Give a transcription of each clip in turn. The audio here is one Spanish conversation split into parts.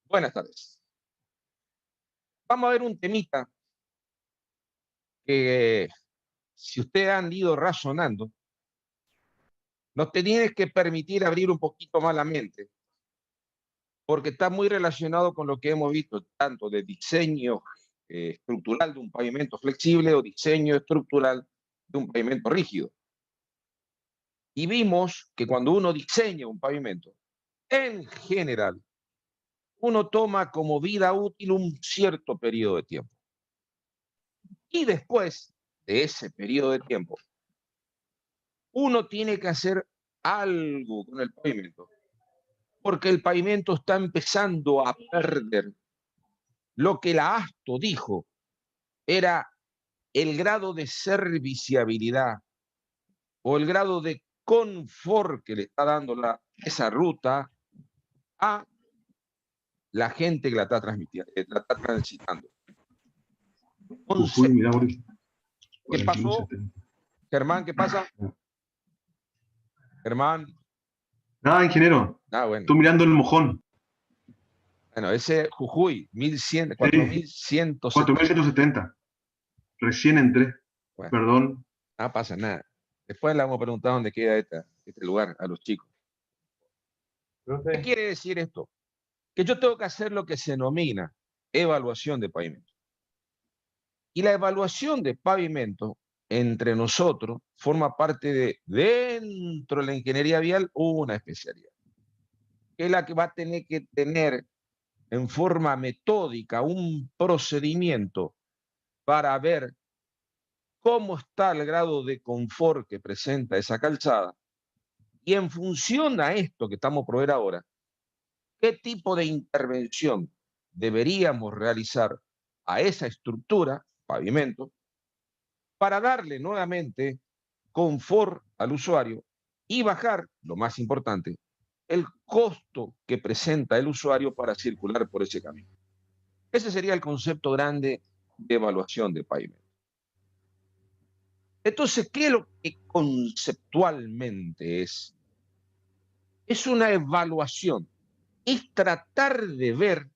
Buenas tardes. Vamos a ver un temita que, si ustedes han ido razonando, nos tiene que permitir abrir un poquito más la mente, porque está muy relacionado con lo que hemos visto, tanto de diseño estructural de un pavimento flexible o diseño estructural de un pavimento rígido. Y vimos que cuando uno diseña un pavimento, en general, uno toma como vida útil un cierto periodo de tiempo. Y después de ese periodo de tiempo, uno tiene que hacer algo con el pavimento, porque el pavimento está empezando a perder lo que la ASTO dijo era el grado de serviciabilidad o el grado de confort que le está dando esa ruta a la gente que la está transmitiendo, que la está transitando. Jujuy, Entonces, mira, Boris. ¿qué pasó? 4170. Germán, ¿qué pasa? Germán. Nada, ingeniero. Bueno. Estoy mirando el mojón. Bueno, ese Jujuy, 1100, Sí, 4170. 4170. Recién entré. Bueno, Perdón. no pasa nada. Después le vamos a preguntar dónde queda este lugar a los chicos. ¿Qué quiere decir esto? Que yo tengo que hacer lo que se denomina evaluación de pavimento. Y la evaluación de pavimento entre nosotros forma parte de, dentro de la ingeniería vial, una especialidad, que es la que va a tener que tener en forma metódica un procedimiento para ver cómo está el grado de confort que presenta esa calzada y, en función a esto que estamos por ver ahora, qué tipo de intervención deberíamos realizar a esa estructura, pavimento, para darle nuevamente confort al usuario y bajar, lo más importante, el costo que presenta el usuario para circular por ese camino. Ese sería el concepto grande de evaluación de pavimento. Entonces, ¿qué es lo que conceptualmente es? Es una evaluación, es tratar de ver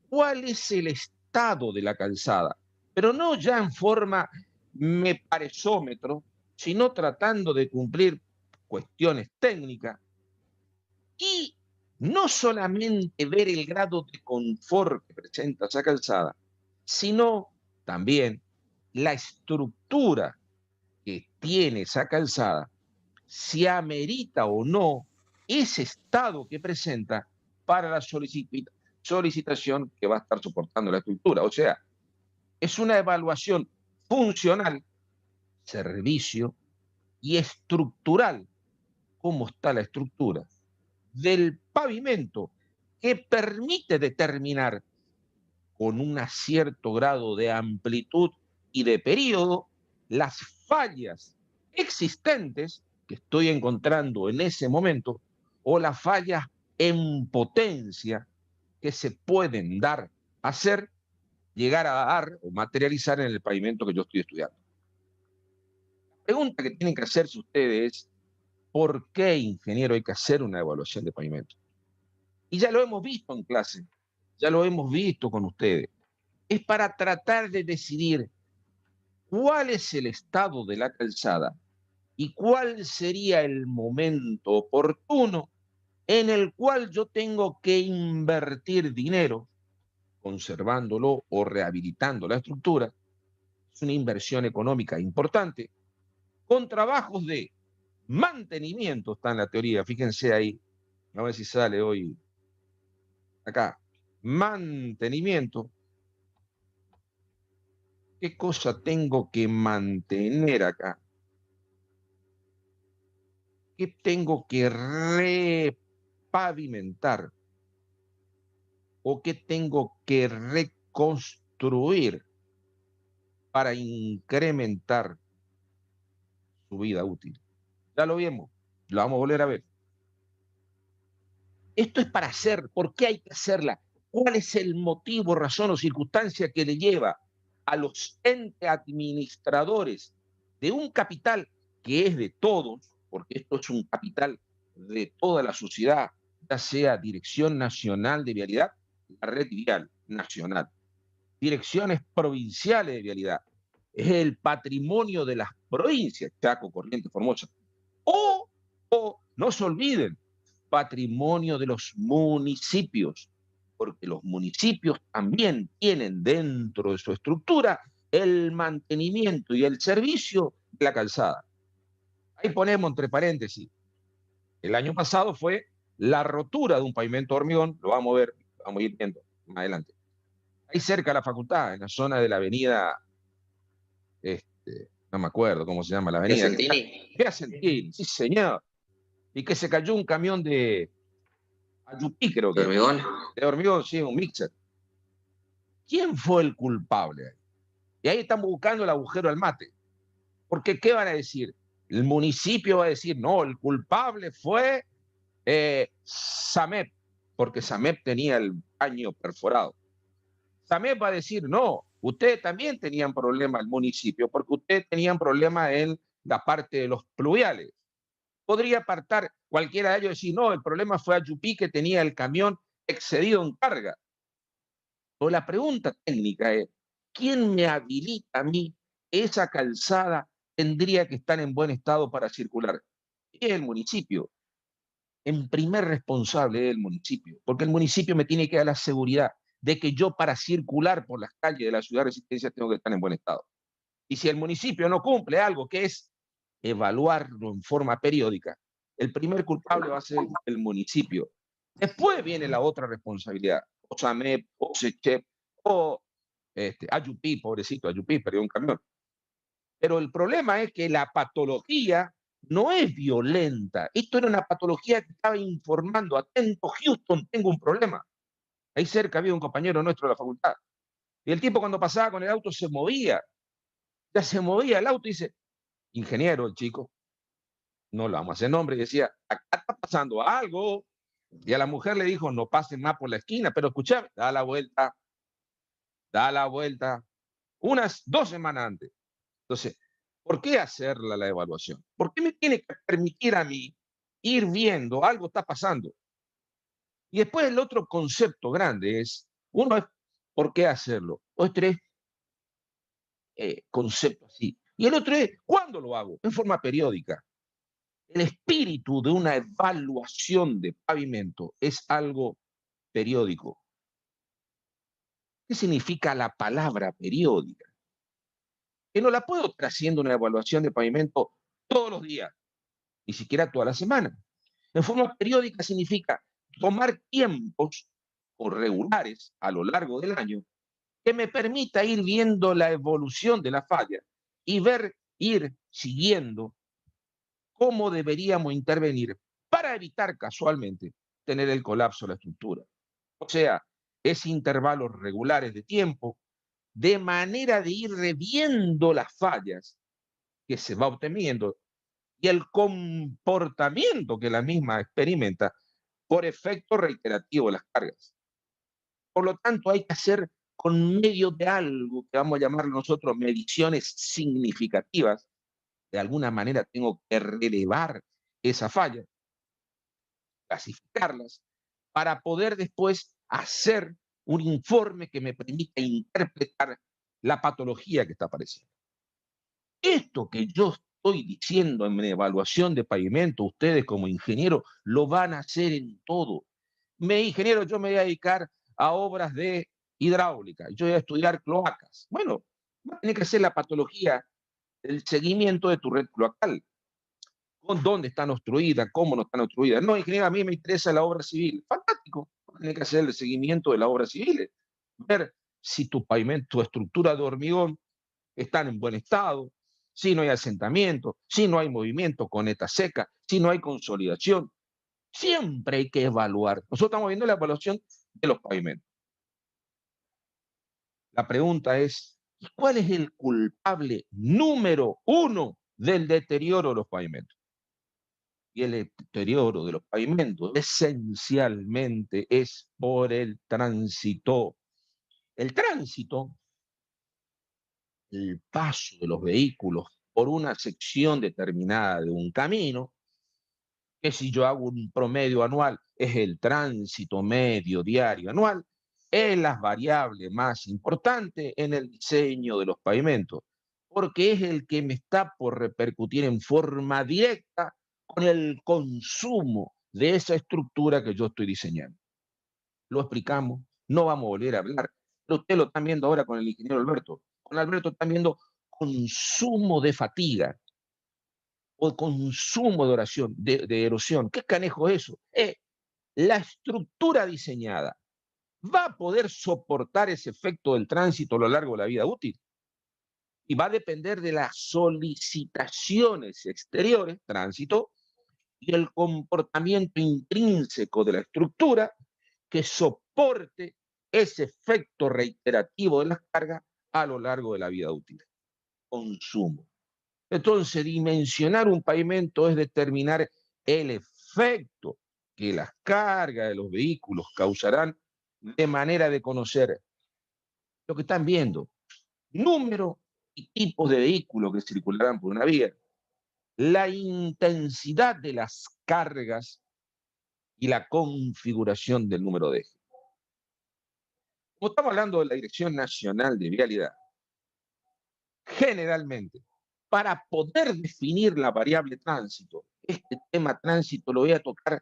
cuál es el estado de la calzada, pero no ya en forma me pareciómetro, sino tratando de cumplir cuestiones técnicas y no solamente ver el grado de confort que presenta esa calzada, sino también la estructura que tiene esa calzada, si amerita o no ese estado que presenta para la solicitación que va a estar soportando la estructura. O sea, es una evaluación funcional, servicio y estructural, cómo está la estructura del pavimento, que permite determinar con un cierto grado de amplitud y de periodo las fallas existentes que estoy encontrando en ese momento o las fallas en potencia que se pueden dar, hacer, llegar a dar o materializar en el pavimento que yo estoy estudiando. La pregunta que tienen que hacerse ustedes es: ¿por qué, ingeniero, hay que hacer una evaluación de pavimento? Y ya lo hemos visto en clase, ya lo hemos visto con ustedes. Es para tratar de decidir cuál es el estado de la calzada y cuál sería el momento oportuno en el cual yo tengo que invertir dinero conservándolo o rehabilitando la estructura. Es una inversión económica importante con trabajos de mantenimiento, está en la teoría, fíjense ahí, a ver si sale hoy acá, mantenimiento. ¿Qué cosa tengo que mantener acá? ¿Qué tengo que repavimentar? ¿O qué tengo que reconstruir para incrementar su vida útil? Ya lo vimos, lo vamos a volver a ver. Esto es para hacer. ¿Por qué hay que hacerla? ¿Cuál es el motivo, razón o circunstancia que le lleva a los entes administradores de un capital que es de todos, porque esto es un capital de toda la sociedad, ya sea Dirección Nacional de Vialidad, la red vial nacional, direcciones provinciales de vialidad, es el patrimonio de las provincias, Chaco, Corrientes, Formosa. O no se olviden, patrimonio de los municipios, porque los municipios también tienen dentro de su estructura el mantenimiento y el servicio de la calzada. Ahí ponemos entre paréntesis, el año pasado fue la rotura de un pavimento de hormigón, lo vamos a ver, lo vamos a ir viendo más adelante. Ahí cerca de la facultad, en la zona de la avenida, no me acuerdo cómo se llama la avenida. Piacentini, sí señor. Y que se cayó un camión de Ayupí, creo que. ¿De hormigón? De hormigón, sí, un mixer. ¿Quién fue el culpable? Y ahí estamos buscando el agujero al mate. Porque, ¿qué van a decir? El municipio va a decir, no, el culpable fue SAMEP, porque SAMEP tenía el baño perforado. SAMEP va a decir, no, ustedes también tenían problemas, el municipio, porque ustedes tenían problemas en la parte de los pluviales. Podría apartar cualquiera de ellos y decir, no, el problema fue Ayupí que tenía el camión excedido en carga. O la pregunta técnica es, ¿quién me habilita a mí? Esa calzada tendría que estar en buen estado para circular. Es el municipio. En primer responsable es el municipio, porque el municipio me tiene que dar la seguridad de que yo para circular por las calles de la ciudad de Resistencia tengo que estar en buen estado. Y si el municipio no cumple algo que es evaluarlo en forma periódica, el primer culpable va a ser el municipio. Después viene la otra responsabilidad, o SAMEP, o SECHEP, o Ayupí, pobrecito, Ayupí perdió un camión. Pero el problema es que la patología no es violenta. Esto era una patología que estaba informando, atento, Houston, tengo un problema. Ahí cerca había un compañero nuestro de la facultad. Y el tipo cuando pasaba con el auto se movía. Ya se movía el auto y dice, ingeniero, el chico, no le vamos a hacer nombre, y decía, acá está pasando algo. Y a la mujer le dijo, no pasen más por la esquina, pero escúchame, da la vuelta, unas 2 semanas antes. Entonces, ¿por qué hacerla la evaluación? ¿Por qué me tiene que permitir a mí ir viendo algo está pasando? Y después el otro concepto grande es, uno es, ¿por qué hacerlo? O tres conceptos así. Y el otro es, ¿cuándo lo hago? En forma periódica. El espíritu de una evaluación de pavimento es algo periódico. ¿Qué significa la palabra periódica? Que no la puedo estar haciendo una evaluación de pavimento todos los días, ni siquiera toda la semana. En forma periódica significa tomar tiempos o regulares a lo largo del año que me permita ir viendo la evolución de la falla y ir siguiendo cómo deberíamos intervenir para evitar casualmente tener el colapso de la estructura. O sea, es intervalos regulares de tiempo, de manera de ir reviendo las fallas que se va obteniendo y el comportamiento que la misma experimenta por efecto reiterativo de las cargas. Por lo tanto, hay que hacer con medio de algo que vamos a llamar nosotros mediciones significativas. De alguna manera tengo que relevar esa falla, clasificarlas, para poder después hacer un informe que me permita interpretar la patología que está apareciendo. Esto que yo estoy diciendo en mi evaluación de pavimento, ustedes como ingenieros lo van a hacer en todo. Ingeniero, yo me voy a dedicar a obras de hidráulica, yo voy a estudiar cloacas. Bueno, va a tener que hacer la patología, el seguimiento de tu red cloacal. Con dónde están obstruidas, cómo no están obstruidas. No, ingeniero, a mí me interesa la obra civil. Fantástico. Tiene que hacer el seguimiento de la obra civil. Ver si tu pavimento, tu estructura de hormigón están en buen estado, si no hay asentamiento, si no hay movimiento con neta seca, si no hay consolidación. Siempre hay que evaluar. Nosotros estamos viendo la evaluación de los pavimentos. La pregunta es, ¿cuál es el culpable número uno del deterioro de los pavimentos? Y el deterioro de los pavimentos esencialmente es por el tránsito. El tránsito, el paso de los vehículos por una sección determinada de un camino, que si yo hago un promedio anual, es el tránsito medio diario anual, es la variable más importante en el diseño de los pavimentos, porque es el que me está por repercutir en forma directa con el consumo de esa estructura que yo estoy diseñando. Lo explicamos, no vamos a volver a hablar, pero usted lo está viendo ahora con el ingeniero Alberto. Con Alberto están viendo consumo de fatiga o consumo de, oración, de erosión. ¿Qué canejo es eso? La estructura diseñada va a poder soportar ese efecto del tránsito a lo largo de la vida útil. Y va a depender de las solicitaciones exteriores, tránsito, y el comportamiento intrínseco de la estructura que soporte ese efecto reiterativo de las cargas a lo largo de la vida útil. Consumo. Entonces, dimensionar un pavimento es determinar el efecto que las cargas de los vehículos causarán de manera de conocer lo que están viendo, número y tipos de vehículos que circularán por una vía, la intensidad de las cargas y la configuración del número de ejes. Como estamos hablando de la Dirección Nacional de Vialidad, generalmente, para poder definir la variable tránsito, este tema tránsito lo voy a tocar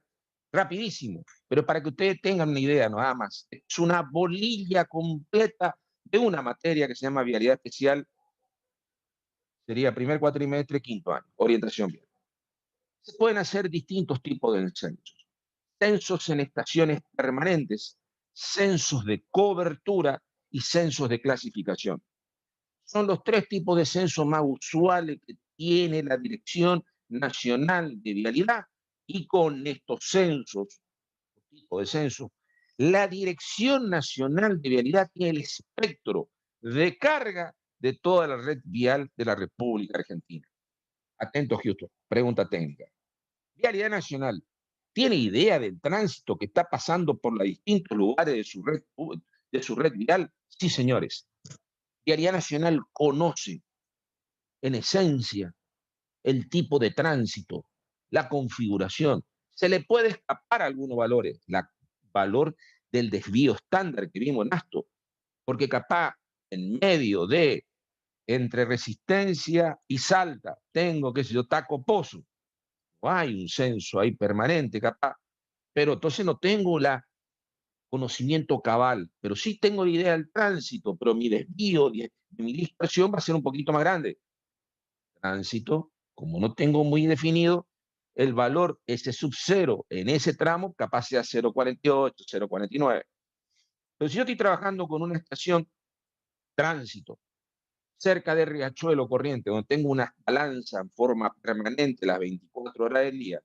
rapidísimo, pero para que ustedes tengan una idea nada más, es una bolilla completa de una materia que se llama vialidad especial, sería primer cuatrimestre, quinto año, orientación vial. Se pueden hacer distintos tipos de censos. Censos en estaciones permanentes, censos de cobertura y censos de clasificación. Son los tres tipos de censos más usuales que tiene la Dirección Nacional de Vialidad, y con estos censos, tipo de censo, la Dirección Nacional de Vialidad tiene el espectro de carga de toda la red vial de la República Argentina. Atento, Houston, pregunta técnica. Vialidad Nacional, ¿tiene idea del tránsito que está pasando por los distintos lugares de su red vial? Sí, señores. Vialidad Nacional conoce, en esencia, el tipo de tránsito, la configuración. Se le puede escapar algunos valores, el valor del desvío estándar que vimos en ASTO, porque capaz en medio de entre Resistencia y Salta tengo, qué sé yo, Taco Pozo. No hay un censo ahí permanente, capaz, pero entonces no tengo la conocimiento cabal, pero sí tengo idea del tránsito, pero mi desvío, mi dispersión va a ser un poquito más grande. Tránsito, como no tengo muy definido, el valor, ese sub cero en ese tramo, capaz sea 0,48, 0,49. Pero si yo estoy trabajando con una estación tránsito cerca de Riachuelo Corriente, donde tengo una balanza en forma permanente las 24 horas del día,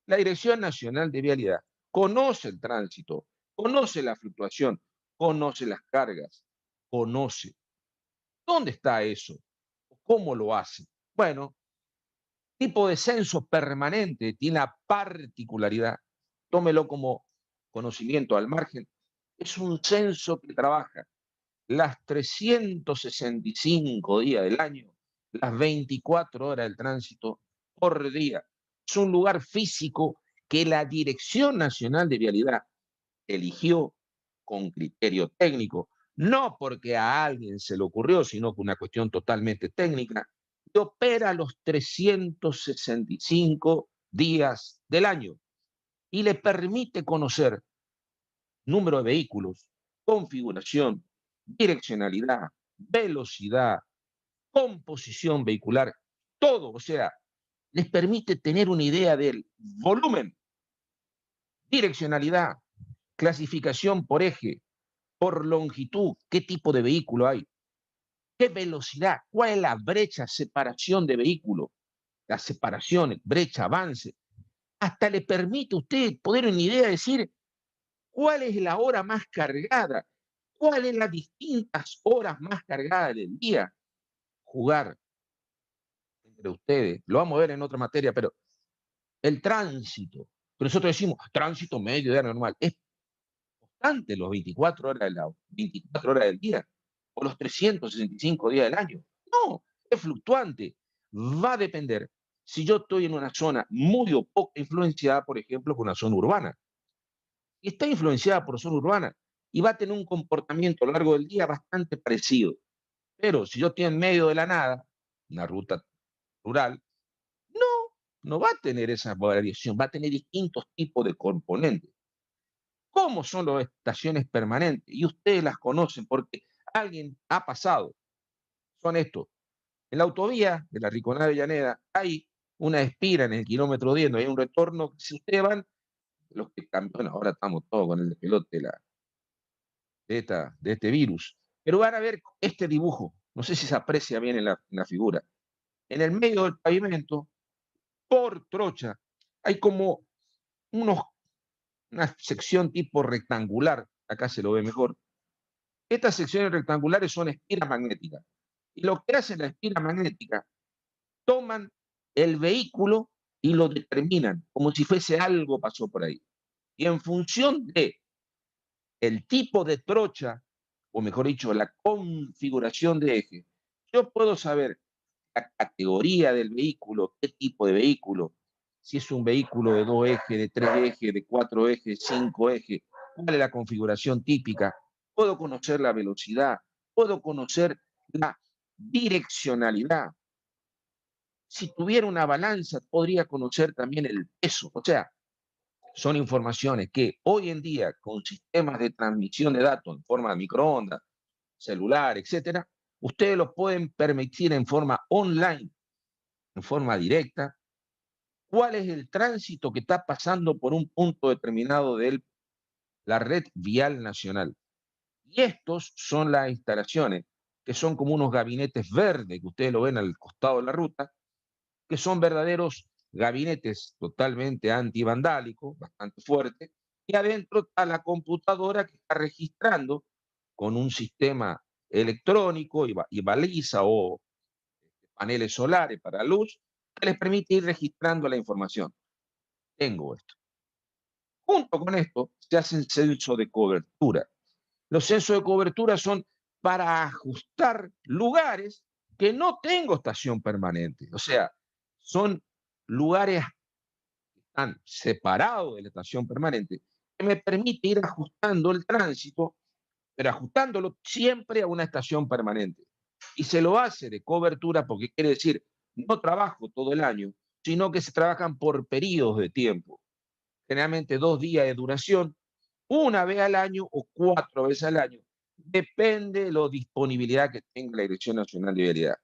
la Dirección Nacional de Vialidad conoce el tránsito, conoce la fluctuación, conoce las cargas, conoce. ¿Dónde está eso? ¿Cómo lo hace? Bueno, tipo de censo permanente tiene la particularidad, tómelo como conocimiento al margen, es un censo que trabaja las 365 días del año, las 24 horas del tránsito por día. Es un lugar físico que la Dirección Nacional de Vialidad eligió con criterio técnico, no porque a alguien se le ocurrió, sino que una cuestión totalmente técnica, que opera los 365 días del año y le permite conocer número de vehículos, configuración, direccionalidad, velocidad, composición vehicular, todo, o sea, les permite tener una idea del volumen, direccionalidad, clasificación por eje, por longitud, qué tipo de vehículo hay, qué velocidad, cuál es la brecha, separación de vehículo, las separaciones, brecha, avance. Hasta le permite a usted poder una idea de decir cuál es la hora más cargada, cuáles las distintas horas más cargadas del día. Jugar entre ustedes, lo vamos a ver en otra materia, pero el tránsito, pero nosotros decimos tránsito medio de normal, es constante los 24 horas, 24 horas del día o los 365 días del año. No, es fluctuante. Va a depender si yo estoy en una zona muy o poco influenciada, por ejemplo, por una zona urbana. Y está influenciada por zona urbana y va a tener un comportamiento a lo largo del día bastante parecido. Pero si yo estoy en medio de la nada, una ruta rural, no, no va a tener esa variación, va a tener distintos tipos de componentes. ¿Cómo son las estaciones permanentes? Y ustedes las conocen porque alguien ha pasado. Son estos. En la autovía de la Rinconada de Avellaneda hay una espira en el kilómetro 10, no hay un retorno. Si ustedes van, los que bueno, ahora estamos todos con el despelote de este virus, pero van a ver este dibujo. No sé si se aprecia bien en la figura. En el medio del pavimento, por trocha, hay como unos, una sección tipo rectangular. Acá se lo ve mejor. Estas secciones rectangulares son espiras magnéticas. Y lo que hace la espira magnética, toman el vehículo y lo determinan, como si fuese algo pasó por ahí. Y en función de el tipo de trocha, o mejor dicho, la configuración de eje, yo puedo saber la categoría del vehículo, qué tipo de vehículo, si es un vehículo de 2 ejes, de 3 ejes, de 4 ejes, 5 ejes, cuál es la configuración típica, puedo conocer la velocidad, puedo conocer la direccionalidad. Si tuviera una balanza, podría conocer también el peso. O sea, son informaciones que hoy en día, con sistemas de transmisión de datos en forma de microondas, celular, etcétera, ustedes los pueden permitir en forma online, en forma directa, cuál es el tránsito que está pasando por un punto determinado de la red vial nacional. Y estos son las instalaciones, que son como unos gabinetes verdes, que ustedes lo ven al costado de la ruta, que son verdaderos gabinetes totalmente antivandálicos, bastante fuertes, y adentro está la computadora que está registrando con un sistema electrónico y baliza o paneles solares para luz, que les permite ir registrando la información. Tengo esto. Junto con esto se hacen censos de cobertura. Los censos de cobertura son para ajustar lugares que no tengo estación permanente. O sea, son lugares que están separados de la estación permanente, que me permite ir ajustando el tránsito, pero ajustándolo siempre a una estación permanente. Y se lo hace de cobertura porque quiere decir, no trabajo todo el año, sino que se trabajan por periodos de tiempo, generalmente 2 días de duración, una vez al año o 4 veces al año. Depende de la disponibilidad que tenga la Dirección Nacional de Vialidad.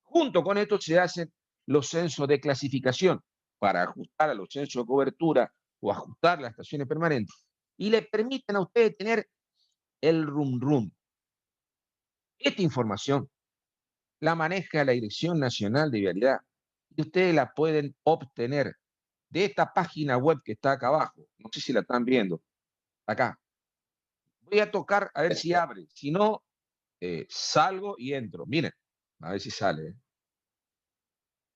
Junto con esto se hacen los censos de clasificación para ajustar a los censos de cobertura o ajustar las estaciones permanentes y le permiten a ustedes tener el rum. Esta información la maneja la Dirección Nacional de Vialidad y ustedes la pueden obtener de esta página web que está acá abajo. No sé si la están viendo. Acá. Voy a tocar a ver si abre. Si no, salgo y entro. Miren, a ver si sale.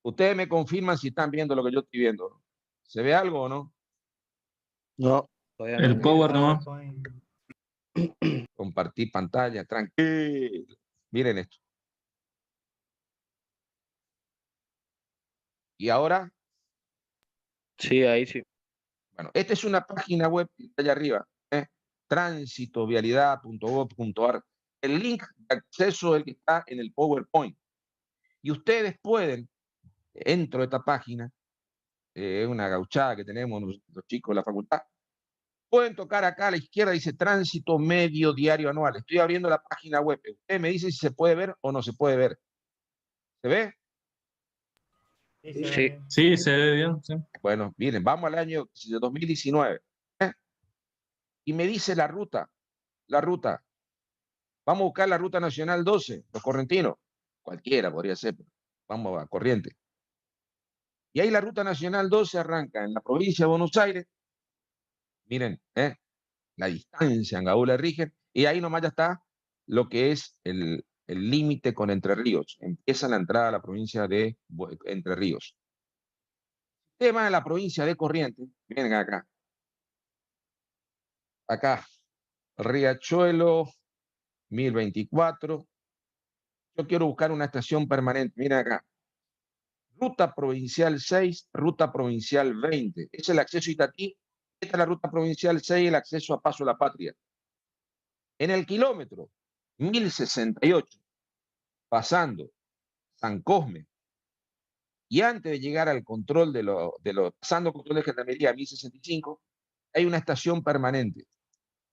Ustedes me confirman si están viendo lo que yo estoy viendo. ¿Se ve algo o no? No, todavía no. El Power nomás. Compartir pantalla, tranquilo. Miren esto. Y ahora, Sí, ahí sí. bueno, esta es una página web que está allá arriba, transitovialidad.gov.ar. El link de acceso es el que está en el PowerPoint. Y ustedes pueden, dentro de esta página, es una gauchada que tenemos los chicos de la facultad, pueden tocar acá a la izquierda, dice tránsito medio diario anual. Estoy abriendo la página web. Ustedes me dicen si se puede ver o no se puede ver. ¿Se ve? Sí. Sí, se ve bien. Sí. Bueno, miren, vamos al año de 2019. Y me dice la ruta. Vamos a buscar la ruta nacional 12, los correntinos. Cualquiera podría ser, pero vamos a Corriente. Y ahí la ruta nacional 12 arranca en la provincia de Buenos Aires. Miren, la distancia en Gaula Rigen, y ahí nomás ya está lo que es el límite con Entre Ríos. Empieza la entrada a la provincia de Entre Ríos. Tema de la provincia de Corrientes, miren acá. Acá, Riachuelo, 1024. Yo quiero buscar una estación permanente, miren acá. Ruta provincial 6, ruta provincial 20. Ese es el acceso a Itatí. Esta es la ruta provincial 6, el acceso a Paso a la Patria. En el kilómetro 1068, pasando San Cosme, y antes de llegar al control pasando control de Gendarmería 1065, hay una estación permanente.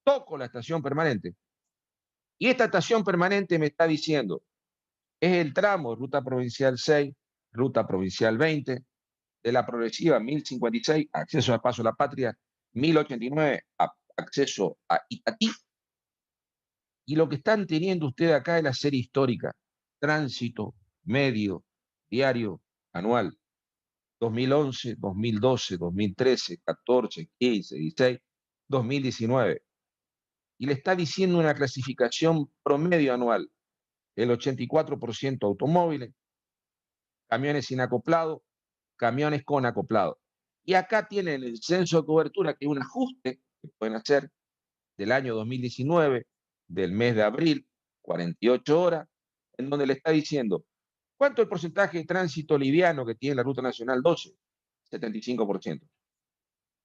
Toco la estación permanente. Y esta estación permanente me está diciendo, es el tramo Ruta Provincial 6, Ruta Provincial 20, de la Progresiva 1056, acceso al Paso a la Patria, 1089, acceso a Itatí. Y lo que están teniendo ustedes acá es la serie histórica, tránsito, medio, diario, anual, 2011, 2012, 2013, 14, 15, 16, 2019. Y le está diciendo una clasificación promedio anual, el 84% automóviles, camiones sin acoplado, camiones con acoplado. Y acá tienen el censo de cobertura, que es un ajuste que pueden hacer del año 2019, del mes de abril, 48 horas, en donde le está diciendo, ¿cuánto es el porcentaje de tránsito liviano que tiene la Ruta Nacional 12? 75%.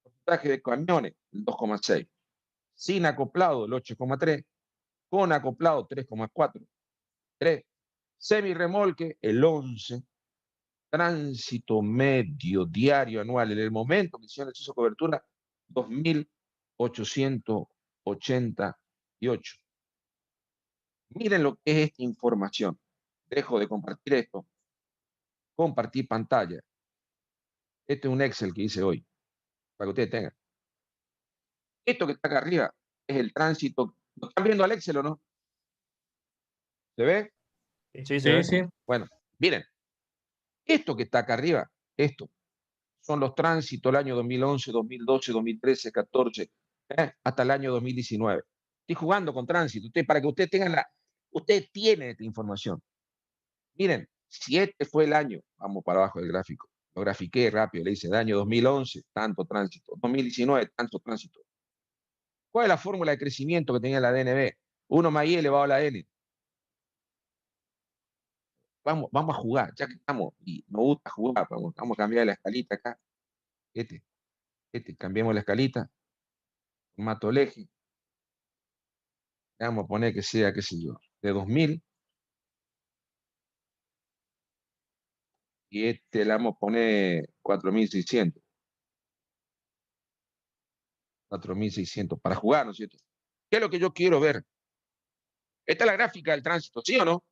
Porcentaje de camiones, el 2,6%. Sin acoplado, el 8,3%. Con acoplado, 3,4%. 3. Semirremolque, el 11%. Tránsito medio diario anual en el momento que hicieron el censo de cobertura, 2.888. Miren lo que es esta información. Dejo de compartir esto. Compartir pantalla. Este es un Excel que hice hoy, para que ustedes tengan. Esto que está acá arriba es el tránsito. ¿Lo están viendo al Excel o no? ¿Se ve? Sí, se ve. Sí. Bueno, miren. Esto que está acá arriba, esto, son los tránsitos del año 2011, 2012, 2013, 14, hasta el año 2019. Estoy jugando con tránsito. Para que ustedes tengan ustedes tienen esta información. Miren, si este fue el año, vamos para abajo del gráfico, lo grafiqué rápido, le dice, el año 2011, tanto tránsito, 2019, tanto tránsito. ¿Cuál es la fórmula de crecimiento que tenía la DNB? 1 más I elevado a la N. Vamos a jugar, ya que estamos, y nos gusta jugar, vamos a cambiar la escalita acá. Cambiemos la escalita, mato el eje, vamos a poner que sea, qué sé yo, de 2000, y le vamos a poner 4600. 4600 para jugar, ¿no es cierto? ¿Qué es lo que yo quiero ver? Esta es la gráfica del tránsito, ¿sí o no?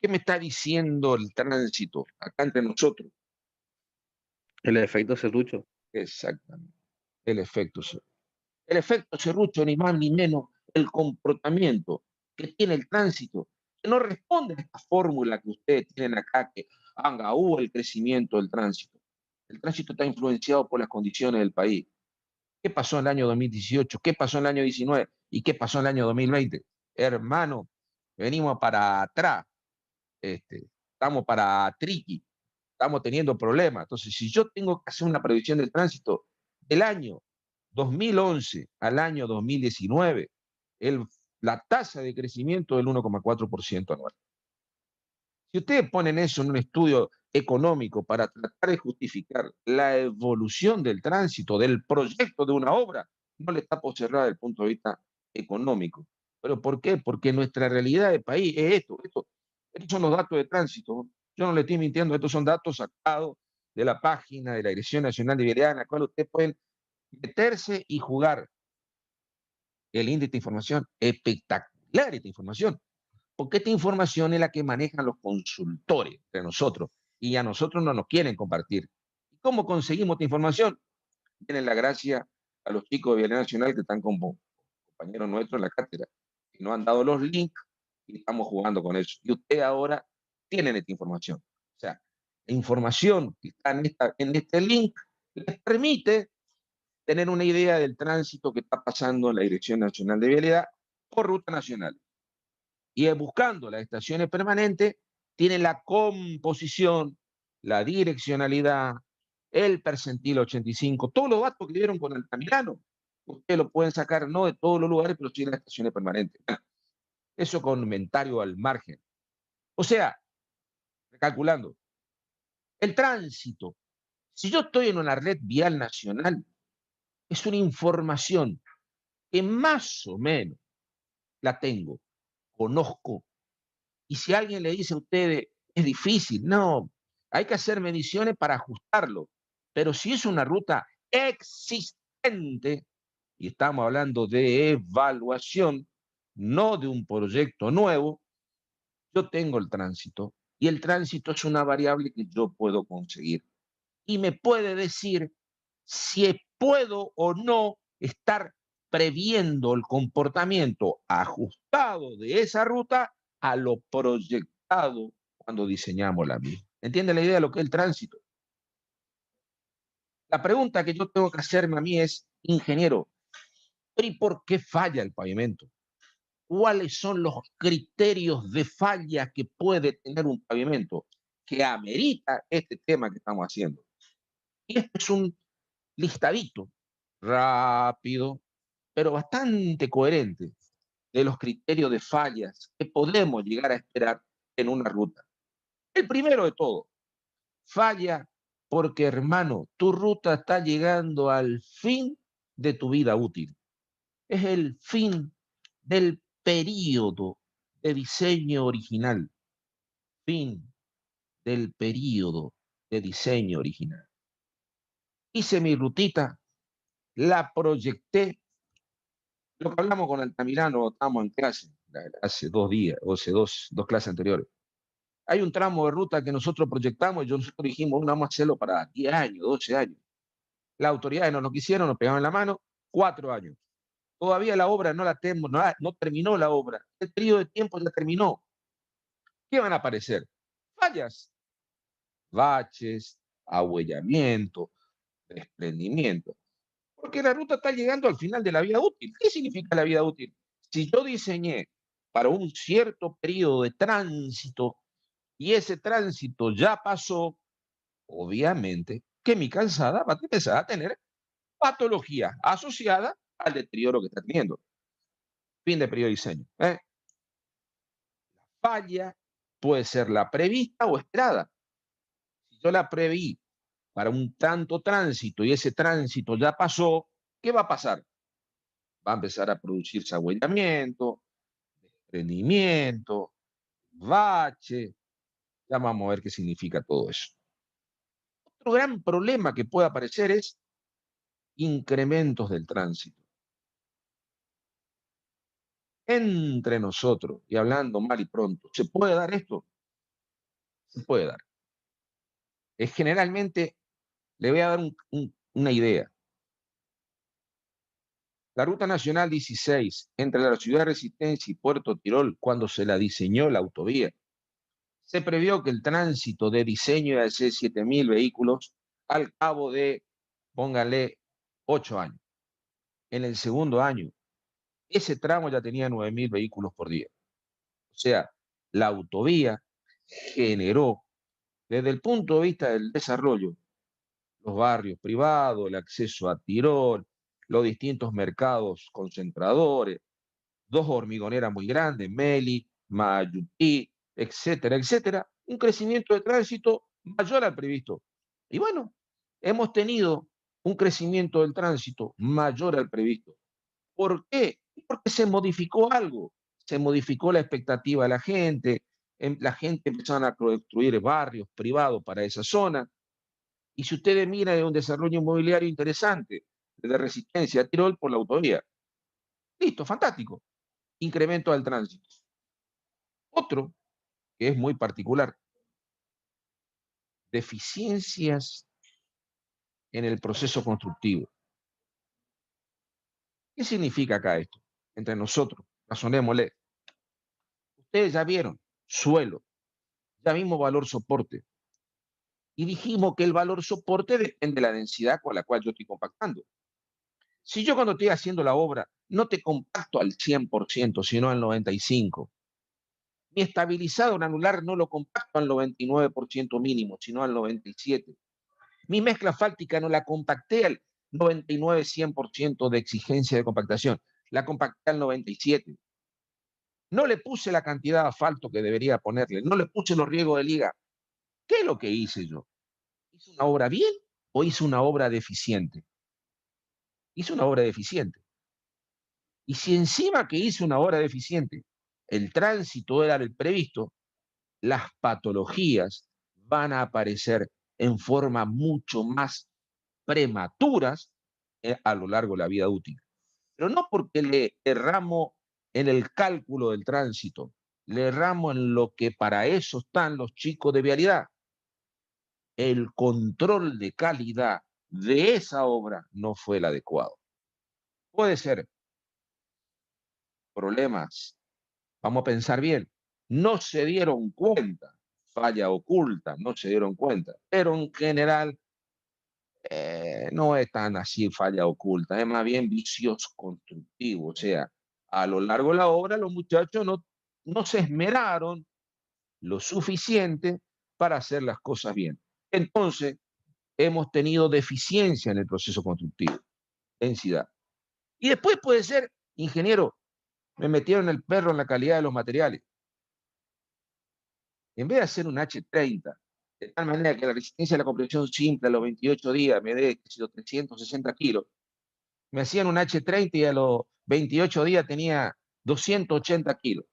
¿Qué me está diciendo el tránsito acá entre nosotros? El efecto serrucho. Exactamente, el efecto serrucho. El efecto serrucho, ni más ni menos, el comportamiento que tiene el tránsito, que no responde a esta fórmula que ustedes tienen acá, que el crecimiento del tránsito. El tránsito está influenciado por las condiciones del país. ¿Qué pasó en el año 2018? ¿Qué pasó en el año 19? ¿Y qué pasó en el año 2020? Hermano, venimos para atrás. Estamos para triqui. Estamos teniendo problemas. Entonces, si yo tengo que hacer una previsión del tránsito del año 2011 al año 2019, la tasa de crecimiento del 1,4% anual. Si ustedes ponen eso en un estudio económico para tratar de justificar la evolución del tránsito, del proyecto de una obra, no le está por cerrar desde el punto de vista económico. ¿Pero por qué? Porque nuestra realidad de país es esto. Estos son los datos de tránsito. Yo no le estoy mintiendo, estos son datos sacados de la página de la Dirección Nacional de Vialidad, en la cual ustedes pueden meterse y jugar. El índice de información, espectacular esta información. Porque esta información es la que manejan los consultores de nosotros y a nosotros no nos quieren compartir. ¿Cómo conseguimos esta información? Tienen la gracia a los chicos de Vialidad Nacional que están como compañeros nuestros en la cátedra, que nos han dado los links y estamos jugando con eso. Y ustedes ahora tienen esta información. O sea, la información que está en este link les permite tener una idea del tránsito que está pasando en la Dirección Nacional de Vialidad por ruta nacional. Y buscando las estaciones permanentes, tiene la composición, la direccionalidad, el percentil 85, todos los datos que dieron con Altamirano. Ustedes lo pueden sacar no de todos los lugares, pero sí de las estaciones permanentes. Eso con comentario al margen. O sea, recalculando, el tránsito, si yo estoy en una red vial nacional, es una información que más o menos la tengo, conozco. Y si alguien le dice a ustedes, es difícil, no, hay que hacer mediciones para ajustarlo. Pero si es una ruta existente, y estamos hablando de evaluación, no de un proyecto nuevo, yo tengo el tránsito y el tránsito es una variable que yo puedo conseguir. Y me puede decir si puedo o no estar previendo el comportamiento ajustado de esa ruta a lo proyectado cuando diseñamos la misma. ¿Entiende la idea de lo que es el tránsito? La pregunta que yo tengo que hacerme a mí es, ingeniero, ¿pero y por qué falla el pavimento? ¿Cuáles son los criterios de falla que puede tener un pavimento que amerita este tema que estamos haciendo? Y esto es un listadito rápido, pero bastante coherente de los criterios de fallas que podemos llegar a esperar en una ruta. El primero de todo, falla porque, hermano, tu ruta está llegando al fin de tu vida útil. Es el fin del período de diseño original. Fin del período de diseño original. Hice mi rutita, la proyecté. Lo que hablamos con Altamirano, estamos en clase hace 2 días, o hace dos clases anteriores. Hay un tramo de ruta que nosotros proyectamos y nosotros dijimos, bueno, vamos a hacerlo para 10 años, 12 años. Las autoridades no lo quisieron, nos pegaban la mano, 4 años. Todavía la obra no la tenemos, no terminó la obra. El periodo de tiempo ya terminó. ¿Qué van a aparecer? Fallas, baches, ahuellamiento, desprendimiento. Porque la ruta está llegando al final de la vida útil. ¿Qué significa la vida útil? Si yo diseñé para un cierto periodo de tránsito y ese tránsito ya pasó, obviamente que mi calzada va a empezar a tener patología asociada al deterioro que está teniendo. Fin de periodo de diseño. La falla puede ser la prevista o esperada. Si yo la preví para un tanto tránsito y ese tránsito ya pasó, ¿qué va a pasar? Va a empezar a producirse ahuellamiento, desprendimiento, bache. Ya vamos a ver qué significa todo eso. Otro gran problema que puede aparecer es incrementos del tránsito. Entre nosotros, y hablando mal y pronto, ¿se puede dar esto? Se puede dar. Generalmente, le voy a dar una idea. La Ruta Nacional 16, entre la ciudad de Resistencia y Puerto Tirol, cuando se la diseñó la autovía, se previó que el tránsito de diseño iba a ser 7.000 vehículos al cabo de, póngale, 8 años. En el segundo año, ese tramo ya tenía 9.000 vehículos por día. O sea, la autovía generó, desde el punto de vista del desarrollo, los barrios privados, el acceso a Tirol, los distintos mercados concentradores, 2 hormigoneras muy grandes, Meli, Mayutí, etcétera, etcétera, un crecimiento de tránsito mayor al previsto. Y bueno, hemos tenido un crecimiento del tránsito mayor al previsto. ¿Por qué? Porque se modificó algo, se modificó la expectativa de la gente empezaron a construir barrios privados para esa zona. Y si ustedes miran, es un desarrollo inmobiliario interesante, de Resistencia a Tirol por la autovía. Listo, fantástico. Incremento del tránsito. Otro, que es muy particular, deficiencias en el proceso constructivo. ¿Qué significa acá esto? Entre nosotros, razonémosle. Ustedes ya vieron, suelo, ya vimos valor soporte. Y dijimos que el valor soporte depende de la densidad con la cual yo estoy compactando. Si yo cuando estoy haciendo la obra no te compacto al 100%, sino al 95%, mi estabilizado granular no lo compacto al 99% mínimo, sino al 97%. Mi mezcla fáltica no la compacté al 99-100% de exigencia de compactación, la compacté al 97%. No le puse la cantidad de asfalto que debería ponerle, no le puse los riegos de liga. ¿Qué es lo que hice yo? ¿Hice una obra bien o hice una obra deficiente? Hice una obra deficiente. Y si encima que hice una obra deficiente, el tránsito era el previsto, las patologías van a aparecer en forma mucho más prematuras a lo largo de la vida útil. Pero no porque le erramos en el cálculo del tránsito, le erramos en lo que para eso están los chicos de vialidad. El control de calidad de esa obra no fue el adecuado. Puede ser problemas, vamos a pensar bien, no se dieron cuenta, falla oculta, no se dieron cuenta, pero en general no es tan así falla oculta, es más bien vicios constructivos, o sea, a lo largo de la obra los muchachos no se esmeraron lo suficiente para hacer las cosas bien. Entonces, hemos tenido deficiencia en el proceso constructivo, densidad. Y después puede ser, ingeniero, me metieron el perro en la calidad de los materiales. En vez de hacer un H30, de tal manera que la resistencia a la compresión simple a los 28 días me dé 360 kilos, me hacían un H30 y a los 28 días tenía 280 kilos.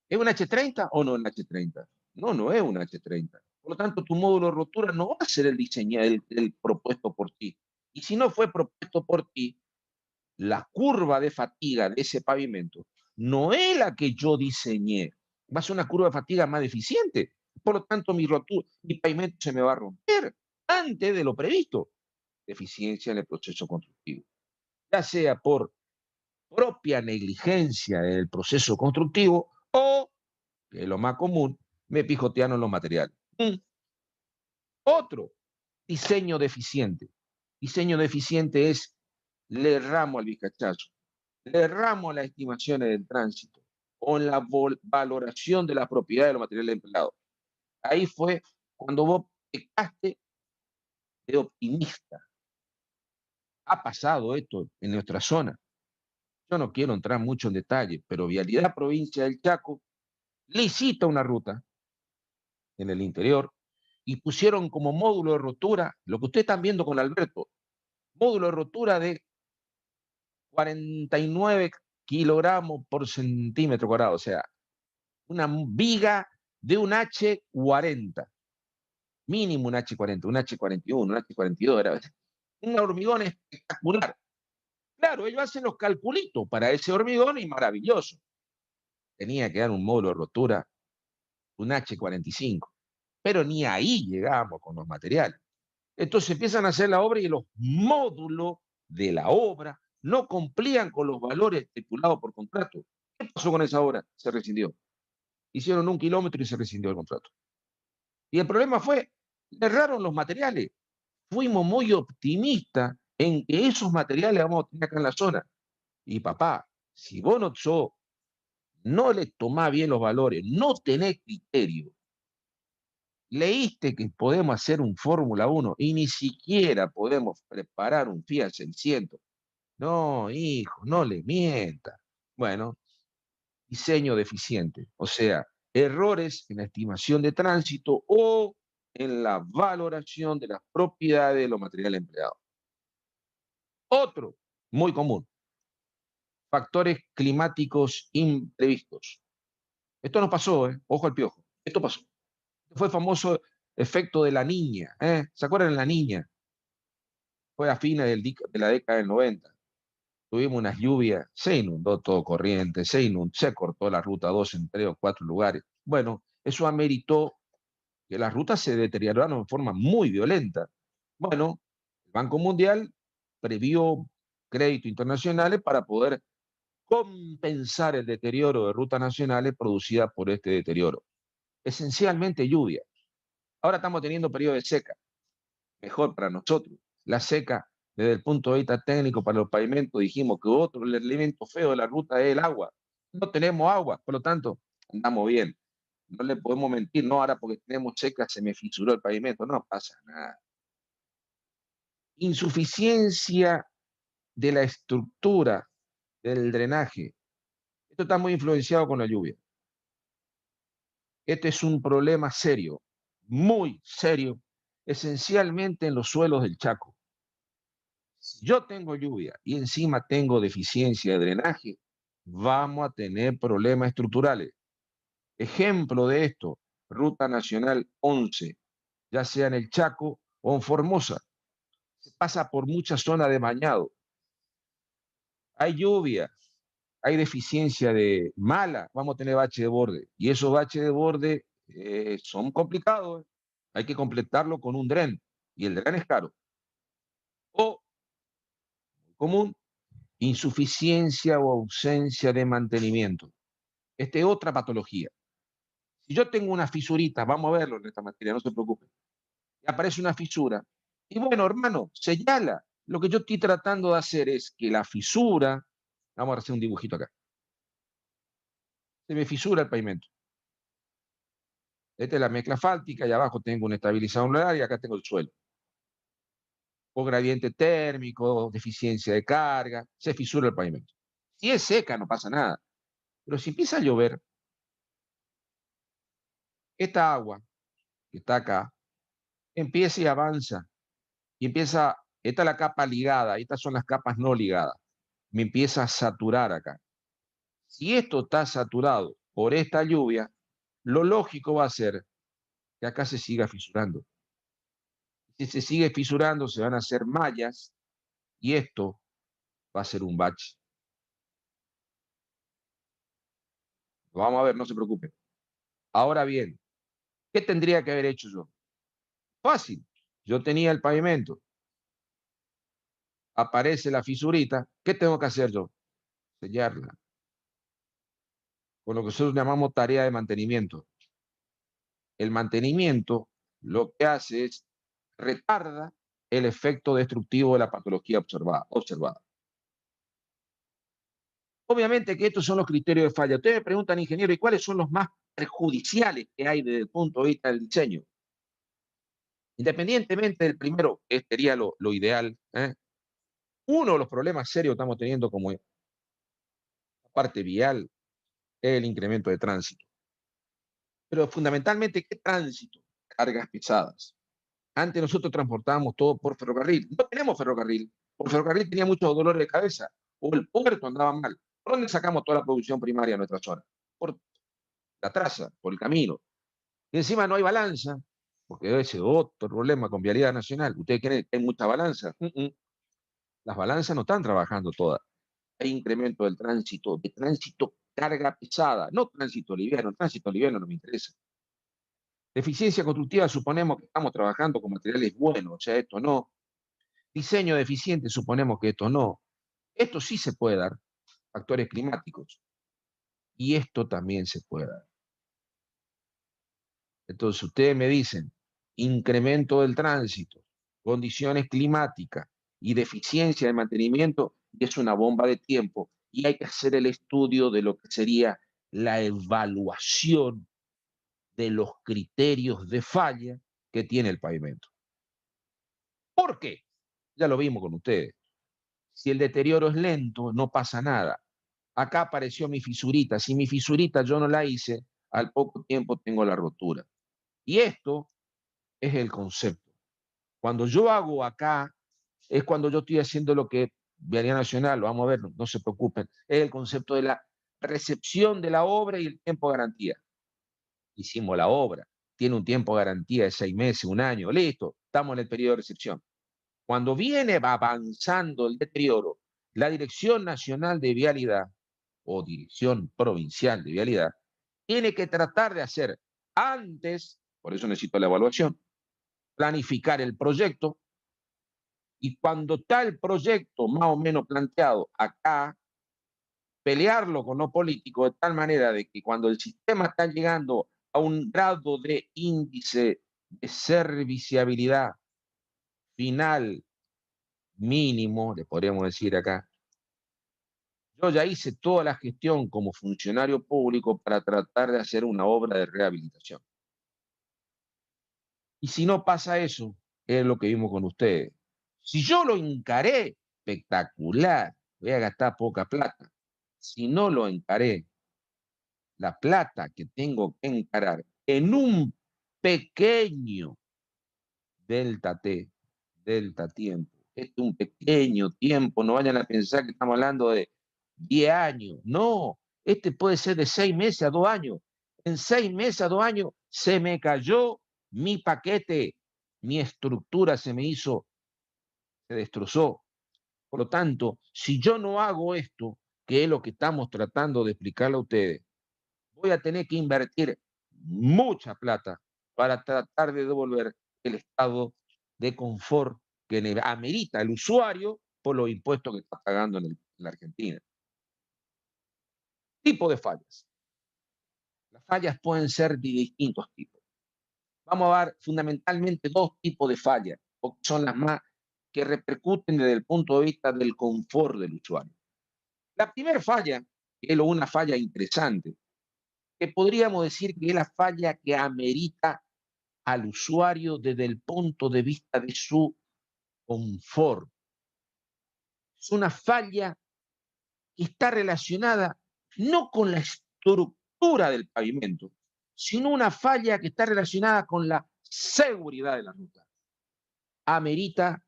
¿Es un H30 o no es un H30? No, no es un H30. Por lo tanto, tu módulo de rotura no va a ser el diseñado, el propuesto por ti. Y si no fue propuesto por ti, la curva de fatiga de ese pavimento no es la que yo diseñé. Va a ser una curva de fatiga más deficiente. Por lo tanto, mi pavimento se me va a romper antes de lo previsto. Deficiencia en el proceso constructivo. Ya sea por propia negligencia en el proceso constructivo o, que es lo más común, me pijotearon los materiales. Otro, diseño deficiente. Diseño deficiente es le erramos al bizcachazo, le erramos a las estimaciones del tránsito o en la valoración de la propiedad de los materiales empleados. Ahí fue cuando vos pecaste de optimista. Ha pasado esto en nuestra zona. Yo no quiero entrar mucho en detalle, pero Vialidad Provincia del Chaco licita una ruta en el interior y pusieron como módulo de rotura, lo que ustedes están viendo con Alberto, módulo de rotura de 49 kilogramos por centímetro cuadrado, o sea, una viga de un H40, mínimo un H40, un H41, un H42, era un hormigón espectacular. Claro, ellos hacen los calculitos para ese hormigón y maravilloso. Tenía que dar un módulo de rotura, un H45, pero ni ahí llegamos con los materiales. Entonces empiezan a hacer la obra y los módulos de la obra no cumplían con los valores estipulados por contrato. ¿Qué pasó con esa obra? Se rescindió. Hicieron 1 kilómetro y se rescindió el contrato. Y el problema fue, erraron los materiales. Fuimos muy optimistas en que esos materiales vamos a tener acá en la zona. Y papá, si vos no le tomás bien los valores, no tenés criterio, leíste que podemos hacer un Fórmula 1 y ni siquiera podemos preparar un Fiat 600. No, hijo, no le mienta. Bueno, diseño deficiente, o sea, errores en la estimación de tránsito o en la valoración de las propiedades de los materiales empleados. Otro, muy común, factores climáticos imprevistos. Esto no pasó, ojo al piojo, esto pasó. Fue el famoso efecto de la niña, ¿se acuerdan de la niña? Fue a fines de la década del 90. Tuvimos unas lluvias, se inundó todo Corrientes, se cortó la ruta 2 en 3 o 4 lugares. Bueno, eso ameritó que las rutas se deterioraron de forma muy violenta. Bueno, el Banco Mundial previó créditos internacionales para poder compensar el deterioro de rutas nacionales producidas por este deterioro. Esencialmente lluvia. Ahora estamos teniendo periodo de seca. Mejor para nosotros. La seca, desde el punto de vista técnico para los pavimentos, dijimos que otro elemento feo de la ruta es el agua. No tenemos agua, por lo tanto, andamos bien. No le podemos mentir, no, ahora porque tenemos seca se me fisuró el pavimento, no pasa nada. Insuficiencia de la estructura del drenaje. Esto está muy influenciado con la lluvia. Este es un problema serio, muy serio, esencialmente en los suelos del Chaco. Si yo tengo lluvia y encima tengo deficiencia de drenaje, vamos a tener problemas estructurales. Ejemplo de esto, Ruta Nacional 11, ya sea en el Chaco o en Formosa. Se pasa por muchas zonas de bañado. Hay lluvia, hay deficiencia de mala, vamos a tener bache de borde. Y esos baches de borde son complicados. Hay que completarlo con un dren. Y el dren es caro. O, muy común, insuficiencia o ausencia de mantenimiento. Esta es otra patología. Si yo tengo una fisurita, vamos a verlo en esta materia, no se preocupen, y aparece una fisura, y bueno, hermano, señala. Lo que yo estoy tratando de hacer es que la fisura, vamos a hacer un dibujito acá, se me fisura el pavimento. Esta es la mezcla fáltica y abajo tengo un estabilizador anular y acá tengo el suelo. O gradiente térmico, deficiencia de carga, se fisura el pavimento. Si es seca no pasa nada, pero si empieza a llover, esta agua que está acá empieza y avanza y empieza, esta es la capa ligada, estas son las capas no ligadas, me empieza a saturar acá. Si esto está saturado por esta lluvia, lo lógico va a ser que acá se siga fisurando. Si se sigue fisurando, se van a hacer mallas y esto va a ser un bache. Lo vamos a ver, no se preocupen. Ahora bien, ¿qué tendría que haber hecho yo? Fácil. Yo tenía el pavimento, aparece la fisurita, ¿qué tengo que hacer yo? Sellarla. Con lo que nosotros llamamos tarea de mantenimiento. El mantenimiento lo que hace es retarda el efecto destructivo de la patología observada. Obviamente que estos son los criterios de falla. Ustedes me preguntan, ingeniero, ¿y cuáles son los más perjudiciales que hay desde el punto de vista del diseño? Independientemente del primero, que sería lo ideal, uno de los problemas serios que estamos teniendo como parte vial es el incremento de tránsito. Pero fundamentalmente, ¿qué tránsito? Cargas pesadas. Antes nosotros transportábamos todo por ferrocarril. No tenemos ferrocarril. Por ferrocarril tenía muchos dolores de cabeza. O el puerto andaba mal. ¿Por dónde sacamos toda la producción primaria de nuestra zona? Por la traza, por el camino. Y encima no hay balanza, porque ese es otro problema con vialidad nacional. ¿Ustedes creen que hay mucha balanza? Las balanzas no están trabajando todas. Hay incremento del tránsito, de tránsito carga pesada, no tránsito liviano no me interesa. Deficiencia constructiva, suponemos que estamos trabajando con materiales buenos, o sea, esto no. Diseño deficiente, suponemos que esto no. Esto sí se puede dar, factores climáticos. Y esto también se puede dar. Entonces, ustedes me dicen, incremento del tránsito, condiciones climáticas y deficiencia de mantenimiento, y es una bomba de tiempo. Y hay que hacer el estudio de lo que sería la evaluación de los criterios de falla que tiene el pavimento. ¿Por qué? Ya lo vimos con ustedes. Si el deterioro es lento, no pasa nada. Acá apareció mi fisurita. Si mi fisurita yo no la hice, al poco tiempo tengo la rotura. Y esto es el concepto. Cuando yo hago acá, es cuando yo estoy haciendo lo que Vialidad Nacional, lo vamos a ver, no se preocupen, es el concepto de la recepción de la obra y el tiempo de garantía. Hicimos la obra, tiene un tiempo de garantía de 6 meses, un año, listo, estamos en el periodo de recepción. Cuando viene avanzando el deterioro, la Dirección Nacional de Vialidad o Dirección Provincial de Vialidad tiene que tratar de hacer antes, por eso necesito la evaluación, planificar el proyecto y cuando está el proyecto más o menos planteado acá, pelearlo con lo político de tal manera de que cuando el sistema está llegando a un grado de índice de serviciabilidad final mínimo, le podríamos decir acá, yo ya hice toda la gestión como funcionario público para tratar de hacer una obra de rehabilitación. Y si no pasa eso, es lo que vimos con ustedes. Si yo lo encaré, espectacular, voy a gastar poca plata. Si no lo encaré, la plata que tengo que encarar en un pequeño delta T, delta tiempo, Este es un pequeño tiempo, no vayan a pensar que estamos hablando de 10 años. No, este puede ser de 6 meses a 2 años. En 6 meses a 2 años se me cayó mi paquete, mi estructura se destrozó. Por lo tanto, si yo no hago esto, que es lo que estamos tratando de explicarle a ustedes, voy a tener que invertir mucha plata para tratar de devolver el estado de confort que amerita el usuario por los impuestos que está pagando en la Argentina. Tipo de fallas. Las fallas pueden ser de distintos tipos. Vamos a ver fundamentalmente dos tipos de fallas, porque son las más que repercuten desde el punto de vista del confort del usuario. La primera falla, que es una falla interesante, que podríamos decir que es la falla que amerita al usuario desde el punto de vista de su confort. Es una falla que está relacionada no con la estructura del pavimento, sino una falla que está relacionada con la seguridad de la ruta. Amerita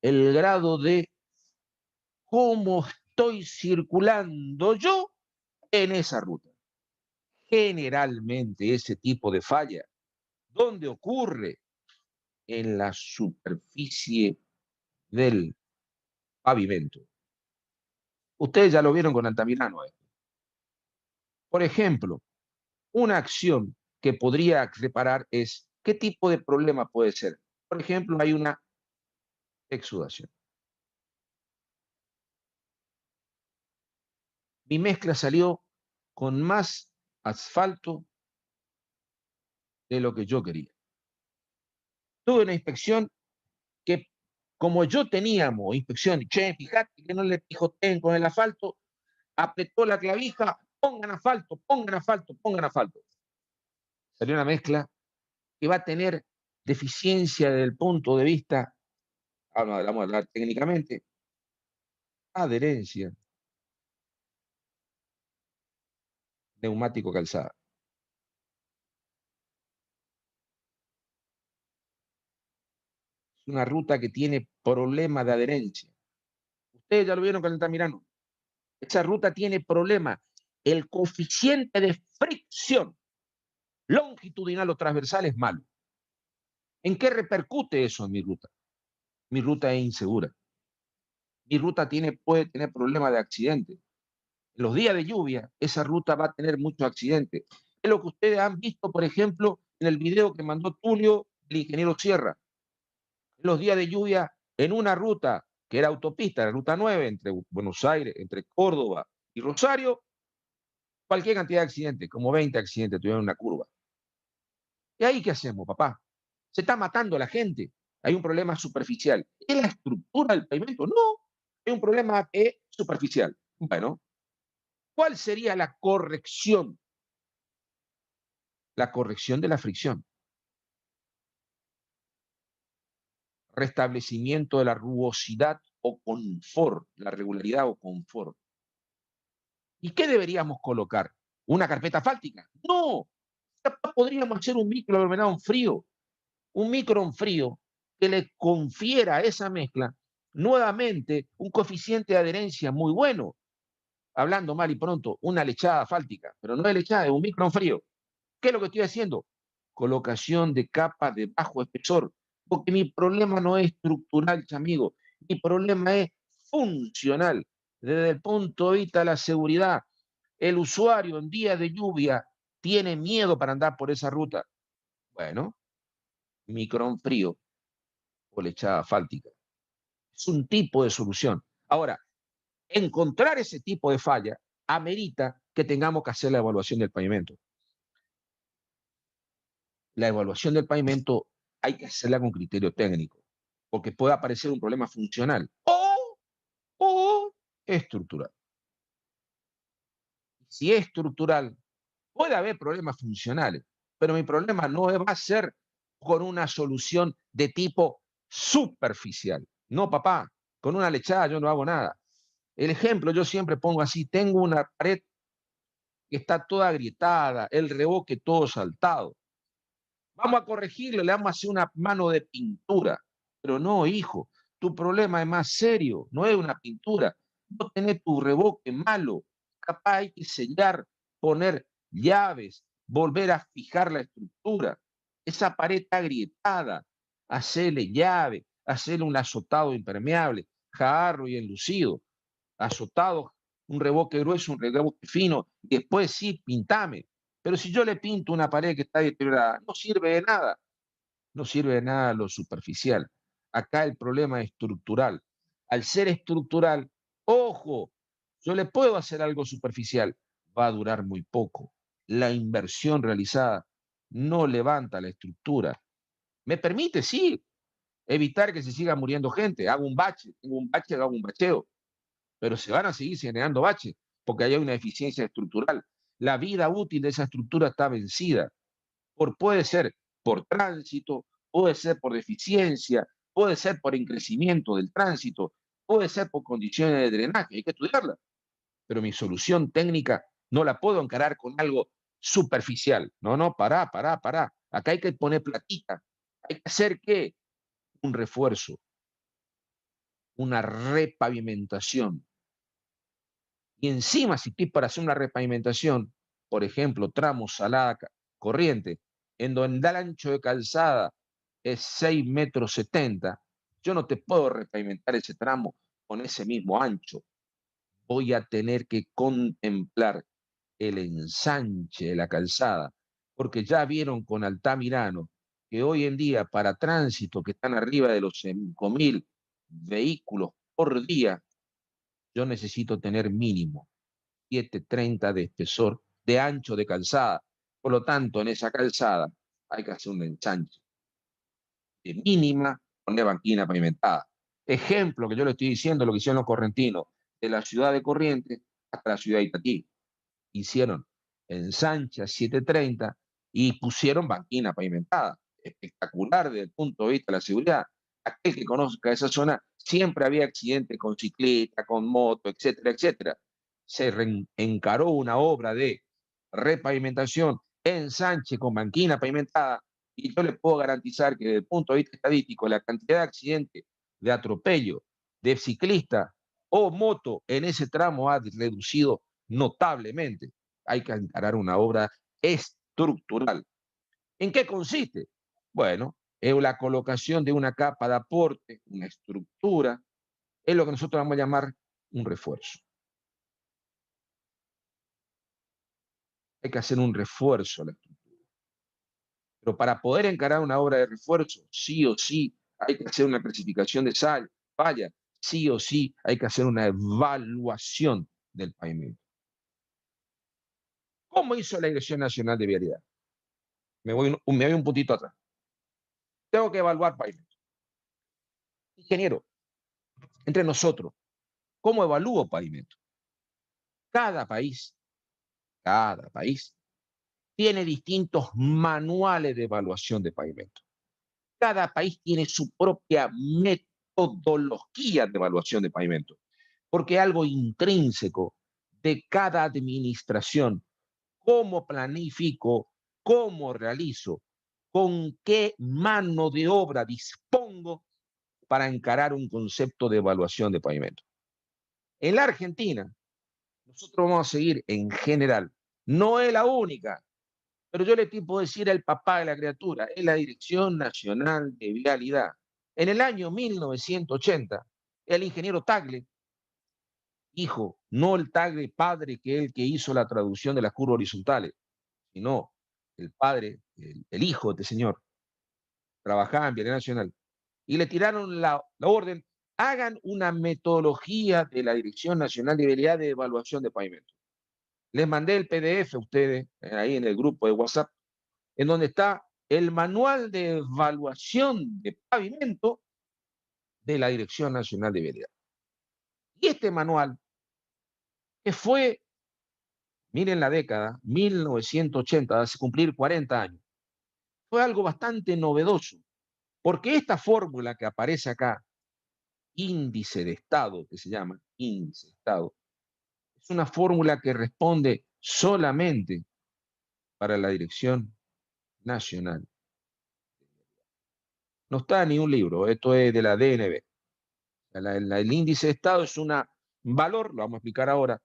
el grado de cómo estoy circulando yo en esa ruta. Generalmente ese tipo de falla, ¿dónde ocurre? En la superficie del pavimento. Ustedes ya lo vieron con Altamirano. Por ejemplo, una acción que podría reparar es, ¿qué tipo de problema puede ser? Por ejemplo, hay una exudación. Mi mezcla salió con más asfalto de lo que yo quería. Tuve una inspección que, como yo teníamos inspección, che, fíjate que no le pijoteen con el asfalto, apretó la clavija, pongan asfalto, pongan asfalto, pongan asfalto. Salió una mezcla que va a tener deficiencia desde el punto de vista, vamos a hablar técnicamente, adherencia, neumático calzada. Es una ruta que tiene problemas de adherencia. Ustedes ya lo vieron con el Tamirano. Esa ruta tiene problemas. El coeficiente de fricción longitudinal o transversal es malo. ¿En qué repercute eso en mi ruta? Mi ruta es insegura. Mi ruta puede tener problemas de accidente. En los días de lluvia, esa ruta va a tener muchos accidentes. Es lo que ustedes han visto, por ejemplo, en el video que mandó Tulio, el ingeniero Sierra. En los días de lluvia, en una ruta que era autopista, la ruta 9, entre Buenos Aires, entre Córdoba y Rosario, cualquier cantidad de accidentes, como 20 accidentes tuvieron en una curva. ¿Y ahí qué hacemos, papá? Se está matando a la gente. Hay un problema superficial. ¿Es la estructura del pavimento? No, hay un problema superficial. Bueno, ¿cuál sería la corrección? La corrección de la fricción. Restablecimiento de la rugosidad o confort, la regularidad o confort. ¿Y qué deberíamos colocar? ¿Una carpeta asfáltica? No, podríamos hacer un microaglomerado en frío, un micro en frío que le confiera a esa mezcla nuevamente un coeficiente de adherencia muy bueno. Hablando mal y pronto, una lechada asfáltica, pero no es lechada, es un micro en frío. ¿Qué es lo que estoy haciendo? Colocación de capas de bajo espesor, porque mi problema no es estructural, amigo, mi problema es funcional, desde el punto de vista de la seguridad. El usuario en días de lluvia tiene miedo para andar por esa ruta. Bueno, micrón frío o lechada asfáltica. Es un tipo de solución. Ahora, encontrar ese tipo de falla amerita que tengamos que hacer la evaluación del pavimento. La evaluación del pavimento hay que hacerla con criterio técnico, porque puede aparecer un problema funcional o estructural. Si es estructural, puede haber problemas funcionales, pero mi problema no va a ser con una solución de tipo superficial. No, papá, con una lechada yo no hago nada. El ejemplo yo siempre pongo así, tengo una pared que está toda agrietada, el revoque todo saltado. Vamos a corregirlo, le vamos a hacer una mano de pintura. Pero no, hijo, tu problema es más serio, no es una pintura. No tenés tu revoque malo. Capaz hay que sellar, poner llaves, volver a fijar la estructura. Esa pared está agrietada, hacerle llave, hacerle un azotado impermeable, jarro y enlucido, azotado, un revoque grueso, un revoque fino, y después sí, pintame. Pero si yo le pinto una pared que está deteriorada, no sirve de nada, no sirve de nada lo superficial. Acá el problema es estructural. Al ser estructural, ojo, yo le puedo hacer algo superficial, va a durar muy poco. La inversión realizada no levanta la estructura. Me permite, sí, evitar que se siga muriendo gente. Hago un bache, tengo un bache, hago un bacheo, pero se van a seguir generando baches porque hay una eficiencia estructural. La vida útil de esa estructura está vencida. Puede ser por tránsito, puede ser por deficiencia, puede ser por encrecimiento del tránsito, puede ser por condiciones de drenaje, hay que estudiarla. Pero mi solución técnica no la puedo encarar con algo superficial. No, no, pará, pará, pará. Acá hay que poner platita. Hay que hacer ¿qué? Un refuerzo, una repavimentación. Y encima, si estoy para hacer una repavimentación, por ejemplo, tramo Salada Corriente, en donde el ancho de calzada es 6,70 m, yo no te puedo repavimentar ese tramo con ese mismo ancho. Voy a tener que contemplar el ensanche de la calzada, porque ya vieron con Altamirano que hoy en día para tránsito que están arriba de los 5.000 vehículos por día, yo necesito tener mínimo 7,30 de espesor, de ancho de calzada. Por lo tanto, en esa calzada hay que hacer un ensanche de mínima, poner banquina pavimentada. Ejemplo que yo le estoy diciendo, lo que hicieron los correntinos, de la ciudad de Corrientes hasta la ciudad de Itatí. Hicieron ensanche a 7,30 y pusieron banquina pavimentada. Espectacular desde el punto de vista de la seguridad. Aquel que conozca esa zona, siempre había accidentes con ciclista, con moto, etcétera, etcétera. Se encaró una obra de repavimentación, ensanche con banquina pavimentada, y yo le puedo garantizar que desde el punto de vista estadístico, la cantidad de accidentes, de atropello, de ciclista o moto en ese tramo ha reducido notablemente. Hay que encarar una obra estructural. ¿En qué consiste? Bueno, es la colocación de una capa de aporte, una estructura, es lo que nosotros vamos a llamar un refuerzo. Hay que hacer un refuerzo a la estructura. Pero para poder encarar una obra de refuerzo, sí o sí, hay que hacer una clasificación de falla, sí o sí, hay que hacer una evaluación del pavimento. ¿Cómo hizo la Dirección Nacional de Vialidad? Me voy un puntito atrás. Tengo que evaluar pavimento. Ingeniero, entre nosotros, ¿cómo evalúo pavimento? Cada país, cada país tiene distintos manuales de evaluación de pavimento. Cada país tiene su propia metodología de evaluación de pavimento, porque es algo intrínseco de cada administración. ¿Cómo planifico? ¿Cómo realizo? ¿Con qué mano de obra dispongo para encarar un concepto de evaluación de pavimento? En la Argentina, nosotros vamos a seguir en general, no es la única, pero yo le puedo decir al papá de la criatura, es la Dirección Nacional de Vialidad. En el año 1980, el ingeniero Tagle, hijo, no el Tagle padre que es el que hizo la traducción de las curvas horizontales, sino el padre, el hijo de este señor, trabajaba en Vialidad Nacional, y le tiraron la orden, hagan una metodología de la Dirección Nacional de Vialidad de evaluación de pavimento. Les mandé el PDF a ustedes, ahí en el grupo de WhatsApp, en donde está el manual de evaluación de pavimento de la Dirección Nacional de Vialidad. Y este manual, que fue, miren la década, 1980, hace cumplir 40 años, fue algo bastante novedoso, porque esta fórmula que aparece acá, índice de estado, que se llama índice de estado, es una fórmula que responde solamente para la Dirección Nacional. No está en ni un libro, esto es de la DNB. El índice de estado es un valor, lo vamos a explicar ahora,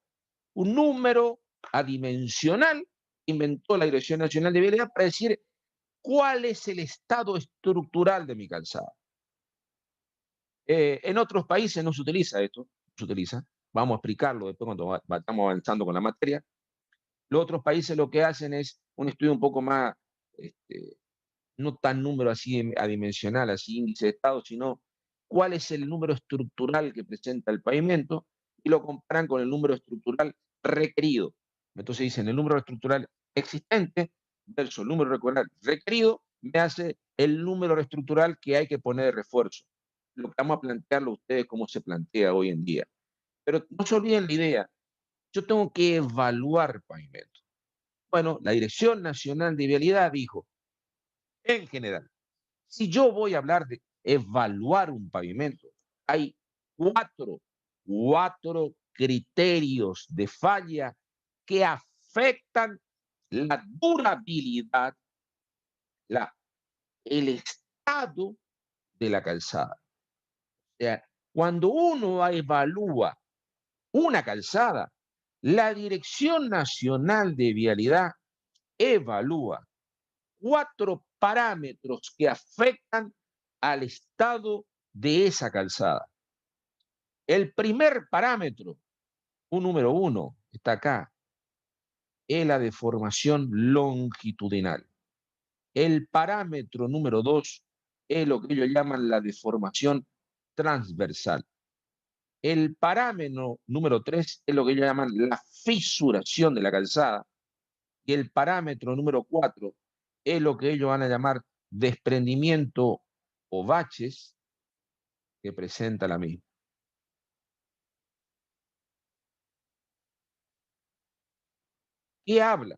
un número adimensional que inventó la Dirección Nacional de Vialidad para decir cuál es el estado estructural de mi calzada. En otros países no se utiliza esto, no se utiliza. Vamos a explicarlo después cuando vayamos avanzando con la materia. Los otros países lo que hacen es un estudio un poco más, no tan número así adimensional, así índice de estado, sino cuál es el número estructural que presenta el pavimento y lo comparan con el número estructural requerido. Entonces dicen el número estructural existente versus el número requerido me hace el número estructural que hay que poner de refuerzo. Lo que vamos a plantearlo a ustedes cómo se plantea hoy en día. Pero no se olviden la idea, yo tengo que evaluar pavimento. Bueno, la Dirección Nacional de Vialidad dijo, en general, si yo voy a hablar de evaluar un pavimento, hay cuatro criterios de falla que afectan la durabilidad, la, el estado de la calzada. O sea, cuando uno evalúa una calzada, la Dirección Nacional de Vialidad evalúa 4 parámetros que afectan al estado de esa calzada. El primer parámetro, un número 1, está acá, es la deformación longitudinal. El parámetro número 2 es lo que ellos llaman la deformación transversal. El parámetro número 3 es lo que ellos llaman la fisuración de la calzada. Y el parámetro número 4 es lo que ellos van a llamar desprendimiento o baches que presenta la misma. ¿Qué habla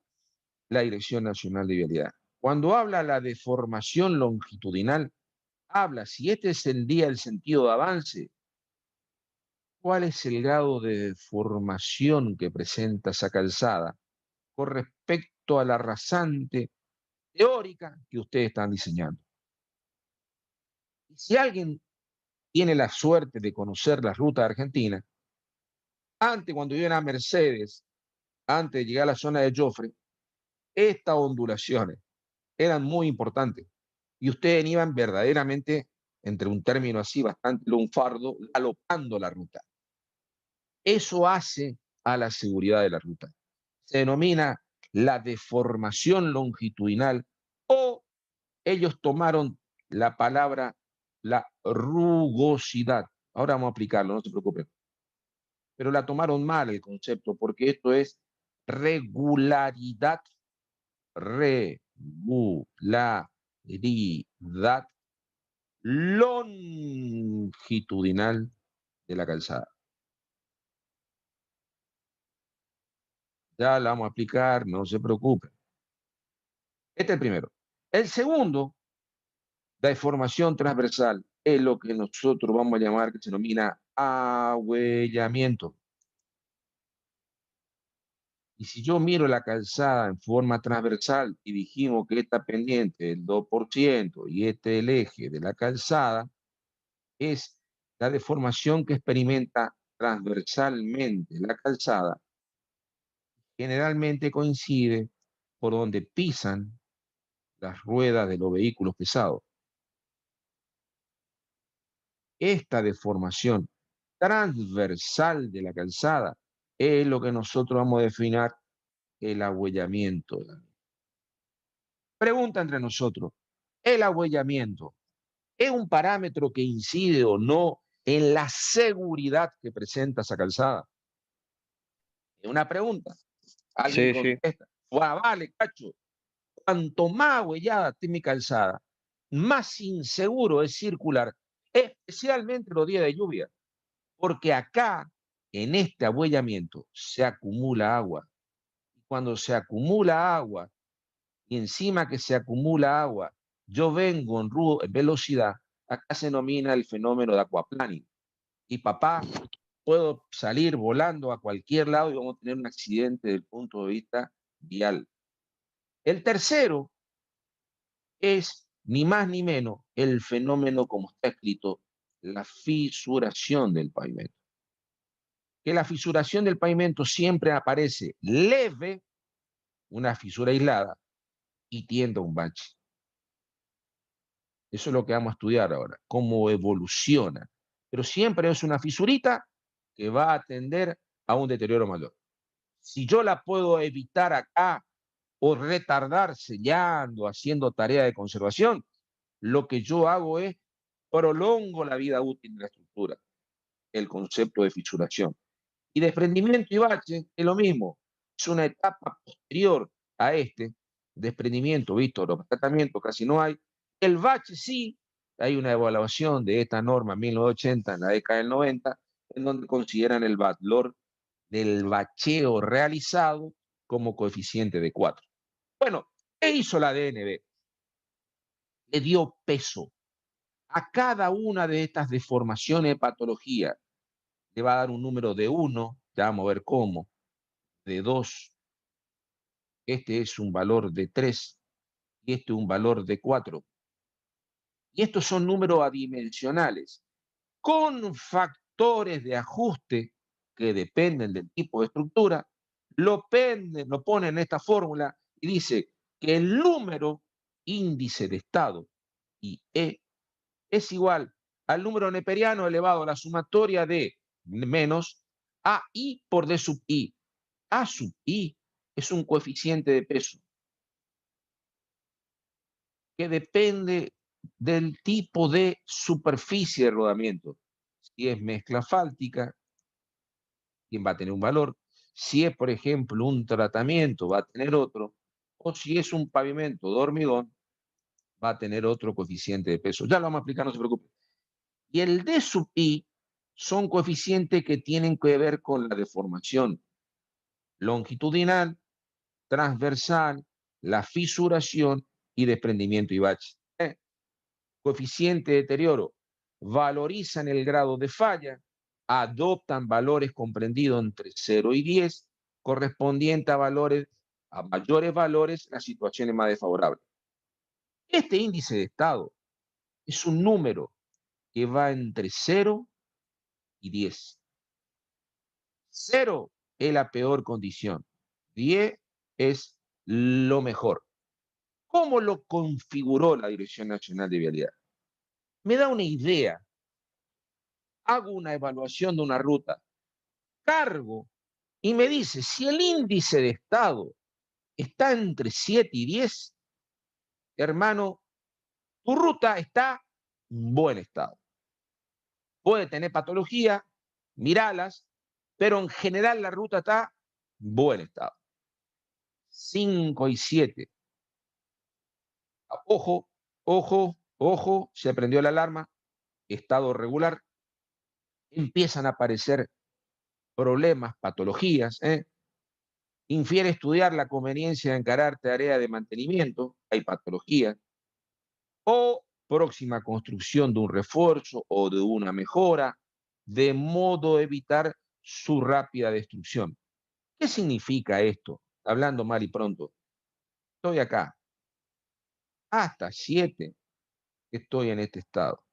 la Dirección Nacional de Vialidad? Cuando habla la deformación longitudinal, habla, si este es el día del sentido de avance, ¿cuál es el grado de deformación que presenta esa calzada con respecto a la rasante teórica que ustedes están diseñando? Y si alguien tiene la suerte de conocer la ruta de Argentina, antes cuando iban a Mercedes, antes de llegar a la zona de Joffre, estas ondulaciones eran muy importantes. Y ustedes iban verdaderamente, entre un término así bastante lunfardo, galopando la ruta. Eso hace a la seguridad de la ruta. Se denomina la deformación longitudinal o ellos tomaron la palabra la rugosidad. Ahora vamos a aplicarlo, no se preocupen. Pero la tomaron mal el concepto porque esto es regularidad, regularidad longitudinal de la calzada. Ya la vamos a aplicar, no se preocupen. Este es el primero. El segundo, la deformación transversal, es lo que nosotros vamos a llamar, que se denomina ahuellamiento. Y si yo miro la calzada en forma transversal y dijimos que esta pendiente del 2% y este el eje de la calzada, es la deformación que experimenta transversalmente la calzada, generalmente coincide por donde pisan las ruedas de los vehículos pesados. Esta deformación transversal de la calzada es lo que nosotros vamos a definir el ahuellamiento. Pregunta entre nosotros, ¿el ahuellamiento es un parámetro que incide o no en la seguridad que presenta esa calzada? Es una pregunta. Alguien Sí, sí. contesta, vale, cacho, cuanto más ahuellada esté mi calzada, más inseguro es circular, especialmente los días de lluvia, porque acá, en este ahuellamiento, se acumula agua. Cuando se acumula agua, y encima que se acumula agua, yo vengo en velocidad, acá se denomina el fenómeno de aquaplaning. Y papá, puedo salir volando a cualquier lado y vamos a tener un accidente desde el punto de vista vial. El tercero es ni más ni menos el fenómeno, como está escrito, la fisuración del pavimento. Que la fisuración del pavimento siempre aparece leve, una fisura aislada, y tiende a un bache. Eso es lo que vamos a estudiar ahora, cómo evoluciona. Pero siempre es una fisurita que va a tender a un deterioro mayor. Si yo la puedo evitar acá o retardar sellando, haciendo tarea de conservación, lo que yo hago es prolongo la vida útil de la estructura, el concepto de fisuración. Y desprendimiento y bache es lo mismo, es una etapa posterior a este desprendimiento, visto los tratamientos casi no hay. El bache sí, hay una evaluación de esta norma 1980 en la década del 90, en donde consideran el valor del bacheo realizado como coeficiente de 4. Bueno, ¿qué hizo la DNB? Le dio peso a cada una de estas deformaciones de patología. Le va a dar un número de 1, ya vamos a ver cómo, de 2, este es un valor de 3 y este un valor de 4. Y estos son números adimensionales, con factores de ajuste que dependen del tipo de estructura, lo ponen en esta fórmula y dice que el número índice de estado y E es igual al número neperiano elevado a la sumatoria de menos AI por D sub I. A sub I es un coeficiente de peso que depende del tipo de superficie de rodamiento. Si es mezcla fáltica, ¿quién va a tener un valor? Si es, por ejemplo, un tratamiento, va a tener otro. O si es un pavimento de hormigón, va a tener otro coeficiente de peso. Ya lo vamos a explicar, no se preocupe. Y el D sub I son coeficientes que tienen que ver con la deformación longitudinal, transversal, la fisuración y desprendimiento y bache. Coeficiente de deterioro, valorizan el grado de falla, adoptan valores comprendidos entre 0 y 10, correspondiente a mayores valores, las situaciones más desfavorables. Este índice de estado es un número que va entre 0 y 10. 0 es la peor condición, 10 es lo mejor. ¿Cómo lo configuró la Dirección Nacional de Vialidad? Me da una idea. Hago una evaluación de una ruta, cargo y me dice, si el índice de estado está entre 7 y 10, hermano, tu ruta está en buen estado. Puede tener patología, miralas, pero en general la ruta está en buen estado. 5 y 7. Ojo, ojo, ojo, se prendió la alarma, estado regular, empiezan a aparecer problemas, patologías, infiere estudiar la conveniencia de encarar tarea de mantenimiento, hay patologías, o próxima construcción de un refuerzo o de una mejora, de modo a evitar su rápida destrucción. ¿Qué significa esto? Hablando mal y pronto, estoy acá, hasta 7 estoy en este estado,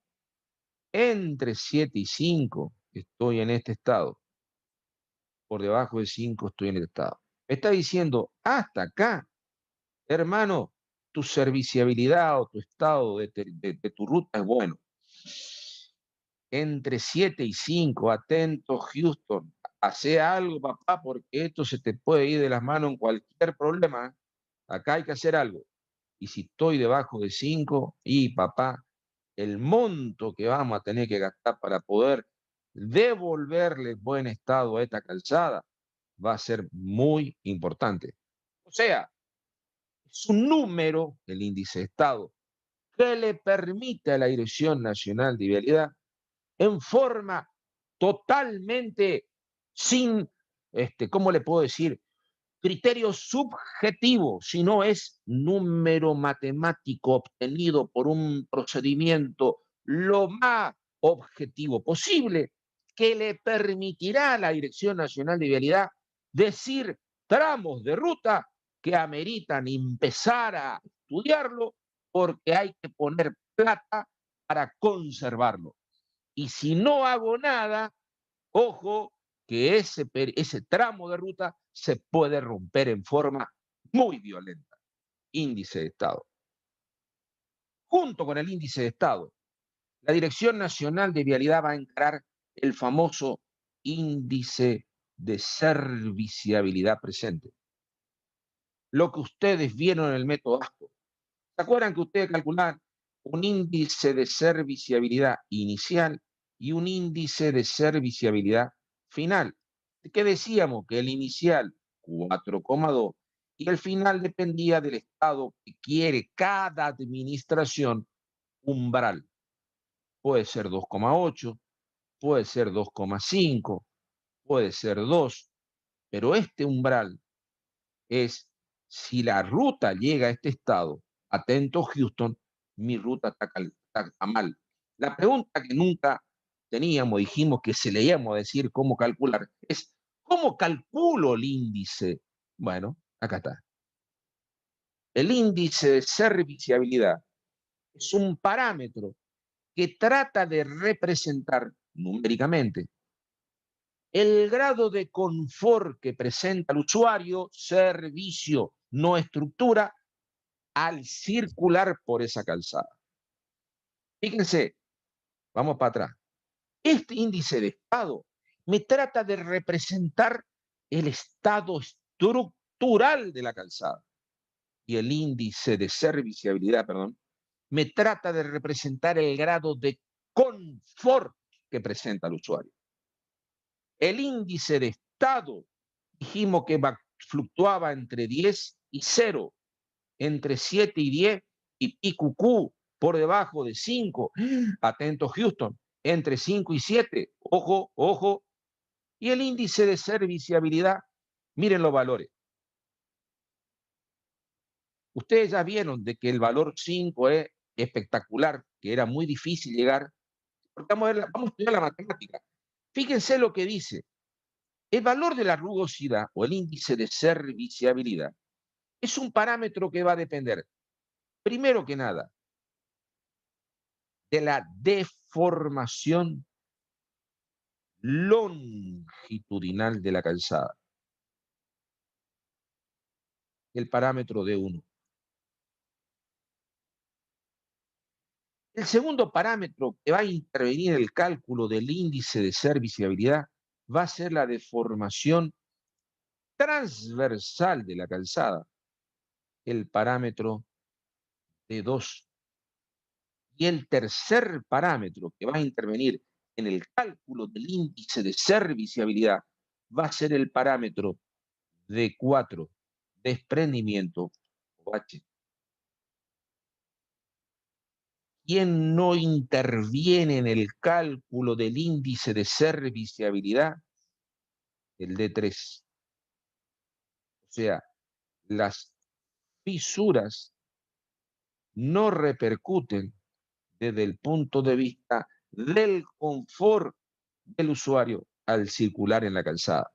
entre 7 y 5 estoy en este estado, por debajo de 5 estoy en el estado. Me está diciendo, hasta acá, hermano, tu serviciabilidad o tu estado de tu ruta es bueno. Entre 7 y 5, atento Houston, hace algo, papá, porque esto se te puede ir de las manos en cualquier problema. Acá hay que hacer algo. Y si estoy debajo de 5, y papá, el monto que vamos a tener que gastar para poder devolverle buen estado a esta calzada va a ser muy importante. O sea, es un número, el índice de estado, que le permite a la Dirección Nacional de Vialidad, en forma totalmente sin, ¿cómo le puedo decir? Criterio subjetivo, sino es número matemático obtenido por un procedimiento lo más objetivo posible, que le permitirá a la Dirección Nacional de Vialidad decir tramos de ruta que ameritan empezar a estudiarlo porque hay que poner plata para conservarlo. Y si no hago nada, ojo, que ese tramo de ruta se puede romper en forma muy violenta. Índice de estado. Junto con el índice de estado, la Dirección Nacional de Vialidad va a encarar el famoso índice de serviciabilidad presente. Lo que ustedes vieron en el método ASCO. ¿Se acuerdan que ustedes calculaban un índice de serviciabilidad inicial y un índice de serviciabilidad final? ¿Qué decíamos? Que el inicial 4,2 y el final dependía del estado que quiere cada administración umbral. Puede ser 2,8, puede ser 2,5, puede ser 2, pero este umbral es si la ruta llega a este estado, atento Houston, mi ruta está mal. La pregunta que nunca teníamos, dijimos que se le íbamos a decir cómo calcular, es ¿cómo calculo el índice? Bueno, acá está. El índice de serviciabilidad es un parámetro que trata de representar numéricamente el grado de confort que presenta el usuario, servicio, no estructura, al circular por esa calzada. Fíjense, vamos para atrás. Este índice de estado me trata de representar el estado estructural de la calzada. Y el índice de serviciabilidad, perdón, me trata de representar el grado de confort que presenta el usuario. El índice de estado, dijimos que fluctuaba entre 10 y 0, entre 7 y 10, y IQQ por debajo de 5. Atento Houston, entre 5 y 7. Ojo, ojo. Y el índice de serviciabilidad, miren los valores. Ustedes ya vieron de que el valor 5 es espectacular, que era muy difícil llegar. Vamos a estudiar la matemática. Fíjense lo que dice. El valor de la rugosidad o el índice de serviciabilidad es un parámetro que va a depender, primero que nada, de la deformación longitudinal de la calzada, el parámetro D1. El segundo parámetro que va a intervenir en el cálculo del índice de serviciabilidad va a ser la deformación transversal de la calzada, el parámetro D2. Y el tercer parámetro que va a intervenir en el cálculo del índice de serviciabilidad va a ser el parámetro D4, desprendimiento o H. ¿Quién no interviene en el cálculo del índice de serviciabilidad? El D3. O sea, las fisuras no repercuten desde el punto de vista del confort del usuario al circular en la calzada.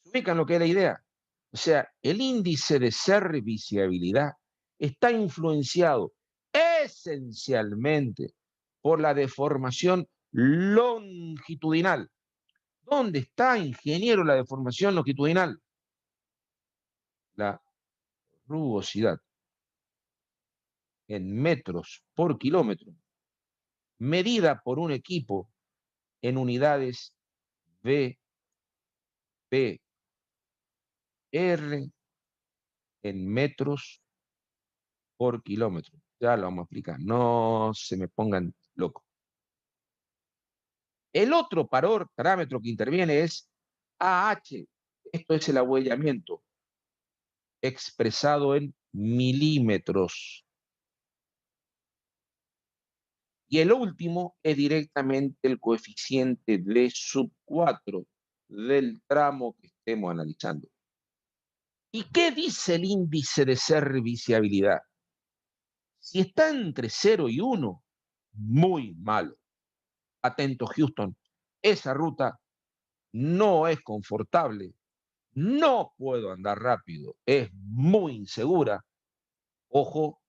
¿Se ubican lo que es la idea? O sea, el índice de serviciabilidad está influenciado esencialmente por la deformación longitudinal. ¿Dónde está, ingeniero, la deformación longitudinal? La rugosidad en metros por kilómetro, medida por un equipo en unidades VPR en metros por kilómetro. Ya lo vamos a explicar, no se me pongan locos. El otro parámetro que interviene es AH, esto es el abollamiento, expresado en milímetros. Y el último es directamente el coeficiente de sub 4 del tramo que estemos analizando. ¿Y qué dice el índice de serviciabilidad? Si está entre 0 y 1, muy malo. Atento Houston, esa ruta no es confortable, no puedo andar rápido, es muy insegura. Ojo,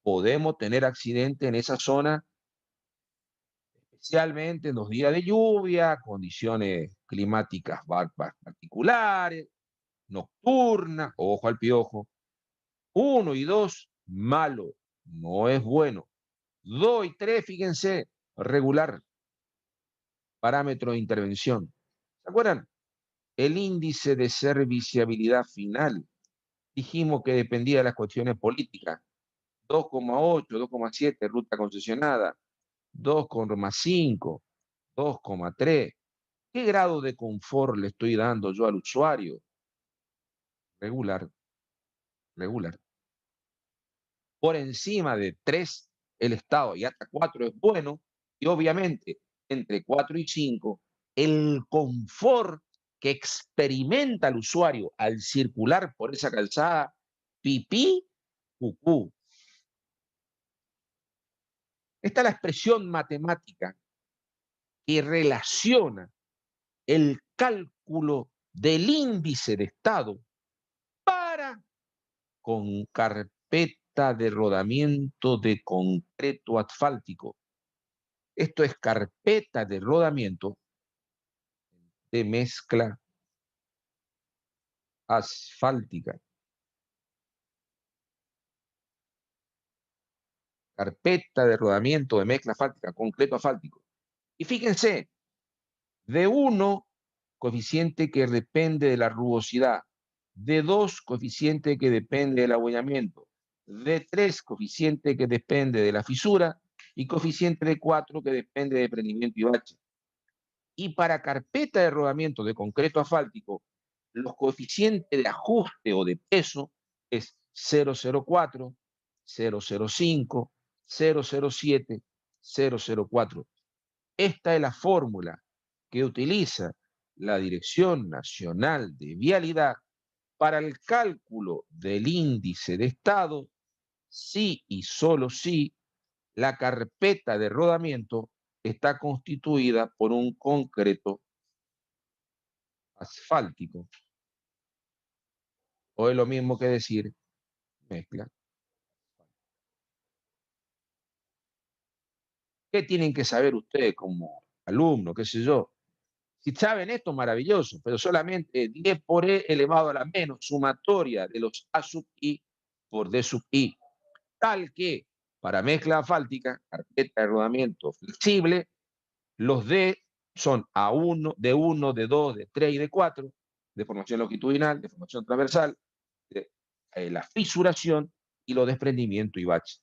podemos tener accidente en esa zona, especialmente en los días de lluvia, condiciones climáticas particulares, nocturnas, ojo al piojo. 1 y 2, malo, no es bueno. 2 y 3, fíjense, regular, parámetro de intervención. ¿Se acuerdan? El índice de serviciabilidad final, dijimos que dependía de las cuestiones políticas. 2,8, 2,7, ruta concesionada, 2,5, 2,3. ¿Qué grado de confort le estoy dando yo al usuario? Regular, regular. Por encima de 3, el estado, y hasta 4 es bueno, y obviamente entre 4 y 5, el confort que experimenta el usuario al circular por esa calzada, pipí, cucú. Esta es la expresión matemática que relaciona el cálculo del índice de estado para con carpeta de rodamiento de concreto asfáltico. Esto es carpeta de rodamiento de mezcla asfáltica. Carpeta de rodamiento de mezcla asfáltica, concreto asfáltico. Y fíjense, de 1, coeficiente que depende de la rugosidad. De 2, coeficiente que depende del abollamiento. De 3, coeficiente que depende de la fisura. Y coeficiente de 4 que depende de prendimiento y bache. Y para carpeta de rodamiento de concreto asfáltico, los coeficientes de ajuste o de peso es 004, 005, 007, 004. Esta es la fórmula que utiliza la Dirección Nacional de Vialidad para el cálculo del índice de estado, si y solo si la carpeta de rodamiento está constituida por un concreto asfáltico, o es lo mismo que decir mezcla. ¿Qué tienen que saber ustedes como alumnos, qué sé yo? Si saben esto, maravilloso, pero solamente 10 por E elevado a la menos sumatoria de los A sub I por D sub I, tal que para mezcla asfáltica, carpeta de rodamiento flexible, los D son A1, D1, D2, D3 y D4, de formación longitudinal, de formación transversal, de, la fisuración y los desprendimientos y baches.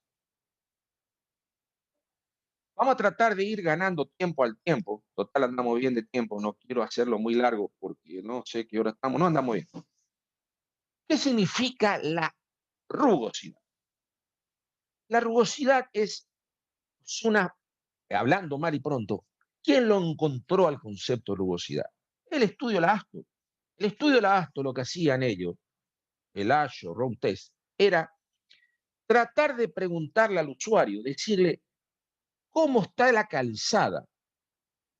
Vamos a tratar de ir ganando tiempo al tiempo. Total, andamos bien de tiempo. No quiero hacerlo muy largo porque no sé qué hora estamos. No andamos bien. ¿Qué significa la rugosidad? La rugosidad es una, hablando mal y pronto, ¿quién lo encontró al concepto de rugosidad? El estudio de la ASTO. El estudio de la ASTO, lo que hacían ellos, el ASHO Road Test, era tratar de preguntarle al usuario, decirle, ¿cómo está la calzada?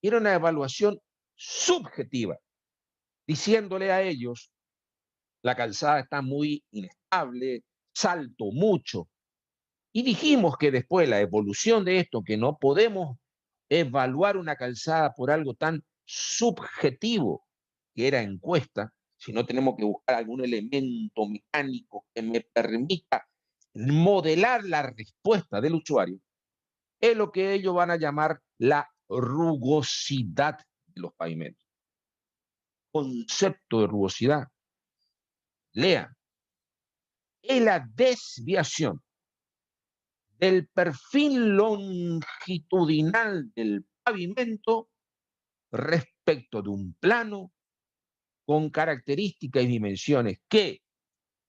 Era una evaluación subjetiva, diciéndole a ellos, la calzada está muy inestable, salto mucho. Y dijimos que después la evolución de esto, que no podemos evaluar una calzada por algo tan subjetivo que era encuesta, sino tenemos que buscar algún elemento mecánico que me permita modelar la respuesta del usuario, es lo que ellos van a llamar la rugosidad de los pavimentos. Concepto de rugosidad. Lea, es la desviación del perfil longitudinal del pavimento respecto de un plano con características y dimensiones que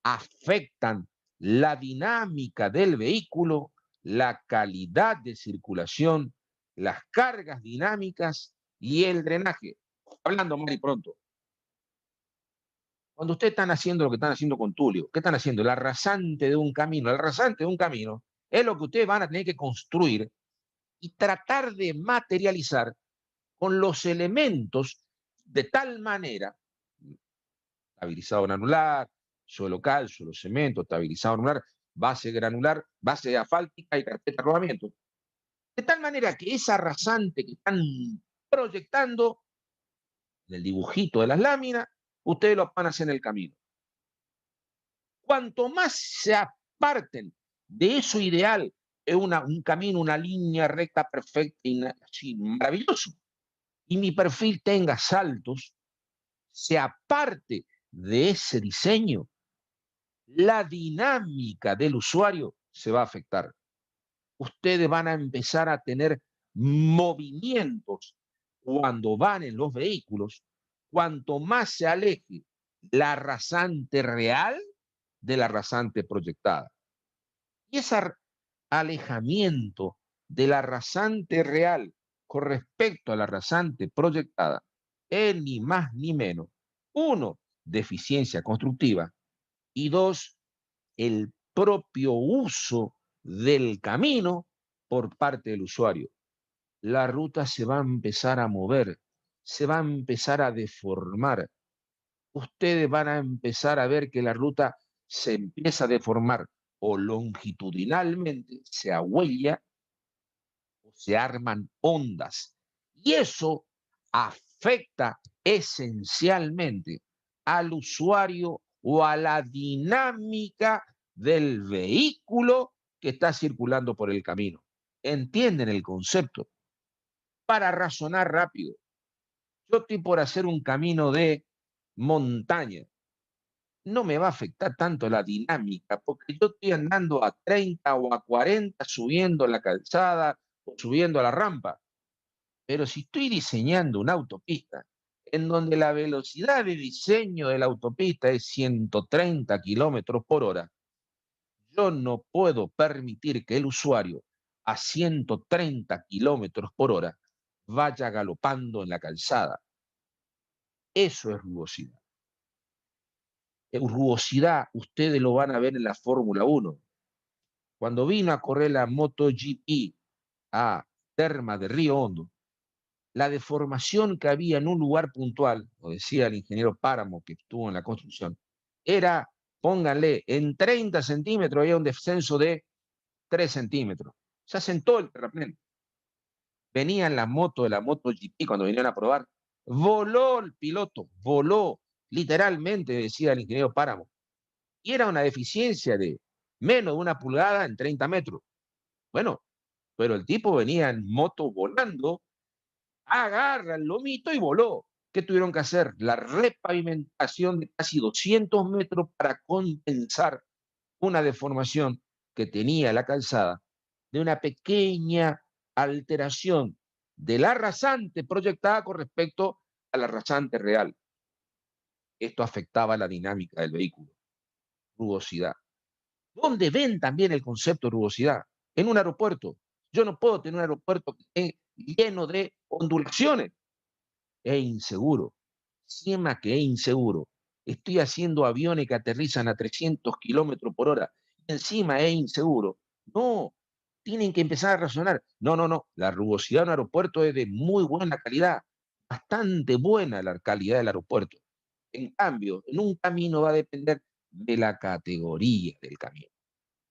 afectan la dinámica del vehículo, la calidad de circulación, las cargas dinámicas y el drenaje. Hablando mal y pronto. Cuando ustedes están haciendo lo que están haciendo con Tulio, ¿qué están haciendo? El arrasante de un camino. El arrasante de un camino es lo que ustedes van a tener que construir y tratar de materializar con los elementos de tal manera, estabilizado granular, suelo cal, suelo cemento, estabilizado granular, base asfáltica y carpeta de rodamiento, De tal manera que esa rasante que están proyectando, del dibujito de las láminas, ustedes lo van a hacer en el camino. Cuanto más se aparten de eso ideal, es un camino, una línea recta perfecta y así, maravilloso, y mi perfil tenga saltos, se aparte de ese diseño, la dinámica del usuario se va a afectar. Ustedes van a empezar a tener movimientos cuando van en los vehículos, cuanto más se aleje la rasante real de la rasante proyectada. Y ese alejamiento de la rasante real con respecto a la rasante proyectada es ni más ni menos, uno, deficiencia constructiva, y dos, el propio uso del camino por parte del usuario. La ruta se va a empezar a mover, se va a empezar a deformar. Ustedes van a empezar a ver que la ruta se empieza a deformar o longitudinalmente, se ahuella o se arman ondas. Y eso afecta esencialmente al usuario o a la dinámica del vehículo que está circulando por el camino. ¿Entienden el concepto? Para razonar rápido, yo estoy por hacer un camino de montaña. No me va a afectar tanto la dinámica, porque yo estoy andando a 30 o a 40 subiendo la calzada o subiendo a la rampa. Pero si estoy diseñando una autopista en donde la velocidad de diseño de la autopista es 130 kilómetros por hora, yo no puedo permitir que el usuario a 130 kilómetros por hora vaya galopando en la calzada. Eso es rugosidad. Rugosidad, ustedes lo van a ver en la Fórmula 1. Cuando vino a correr la MotoGP a Termas de Río Hondo, la deformación que había en un lugar puntual, lo decía el ingeniero Páramo que estuvo en la construcción, era, pónganle, en 30 centímetros había un descenso de 3 centímetros. Se asentó el terraplén. Venía en la moto de la MotoGP cuando vinieron a probar. Voló el piloto, voló, literalmente, decía el ingeniero Páramo. Y era una deficiencia de menos de 1 pulgada en 30 metros. Bueno, pero el tipo venía en moto volando, agarra el lomito y voló. ¿Qué tuvieron que hacer? La repavimentación de casi 200 metros para compensar una deformación que tenía la calzada de una pequeña alteración de la rasante proyectada con respecto a la rasante real. Esto afectaba la dinámica del vehículo. Rugosidad. ¿Dónde ven también el concepto de rugosidad? En un aeropuerto. Yo no puedo tener un aeropuerto que esté lleno de ondulaciones. Es inseguro. Encima que es inseguro. Estoy haciendo aviones que aterrizan a 300 kilómetros por hora. Encima es inseguro. No, tienen que empezar a razonar. No, no, no. La rugosidad de un aeropuerto es de muy buena calidad. Bastante buena la calidad del aeropuerto. En cambio, en un camino va a depender de la categoría del camino.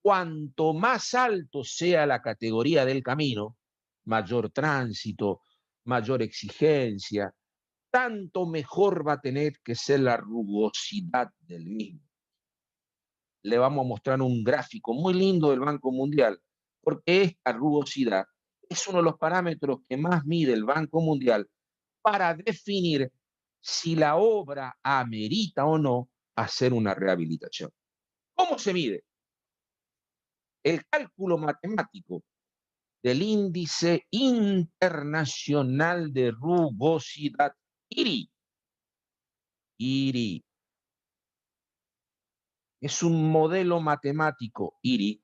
Cuanto más alto sea la categoría del camino, mayor tránsito, mayor exigencia, tanto mejor va a tener que ser la rugosidad del mismo. Le vamos a mostrar un gráfico muy lindo del Banco Mundial, porque esta rugosidad es uno de los parámetros que más mide el Banco Mundial para definir si la obra amerita o no hacer una rehabilitación. ¿Cómo se mide? El cálculo matemático del Índice Internacional de Rugosidad, IRI. IRI es un modelo matemático, IRI,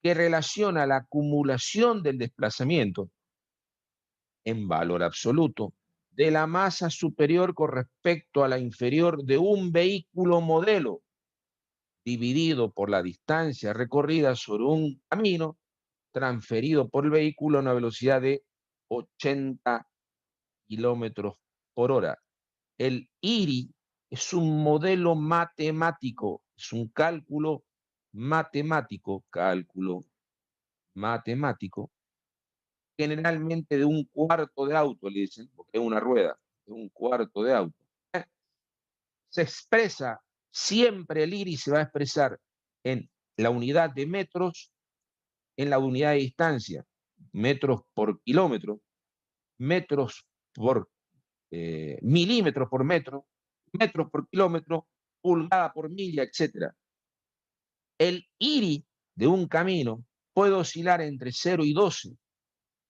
que relaciona la acumulación del desplazamiento en valor absoluto de la masa superior con respecto a la inferior de un vehículo modelo, dividido por la distancia recorrida sobre un camino transferido por el vehículo a una velocidad de 80 kilómetros por hora. El IRI es un modelo matemático, es un cálculo matemático generalmente de un cuarto de auto, le dicen, porque es una rueda, de un cuarto de auto. Se expresa, siempre el IRI se va a expresar en la unidad de metros, en la unidad de distancia, metros por kilómetro, metros por milímetros por metro, metros por kilómetro, pulgada por milla, etc. El IRI de un camino puede oscilar entre 0 y 12.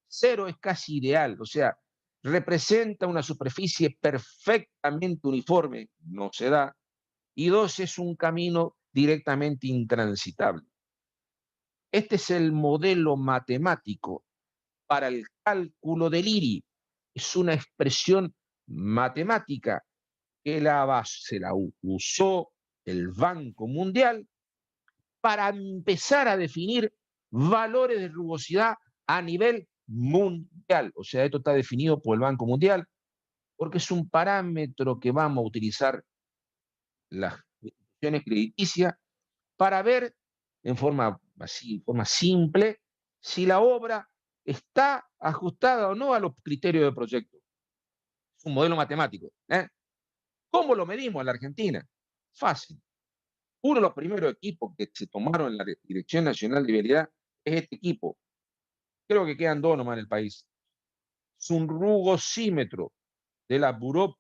0 es casi ideal, o sea, representa una superficie perfectamente uniforme, no se da, y 12 es un camino directamente intransitable. Este es el modelo matemático para el cálculo del IRI. Es una expresión matemática que se la usó el Banco Mundial para empezar a definir valores de rugosidad a nivel mundial. O sea, esto está definido por el Banco Mundial porque es un parámetro que vamos a utilizar las instituciones crediticias para ver en forma así, forma simple, si la obra está ajustada o no a los criterios del proyecto. Es un modelo matemático. ¿Cómo lo medimos en la Argentina? Fácil. Uno de los primeros equipos que se tomaron en la Dirección Nacional de Vialidad es este equipo. Creo que quedan dos nomás en el país. Es un rugosímetro de la Bureau of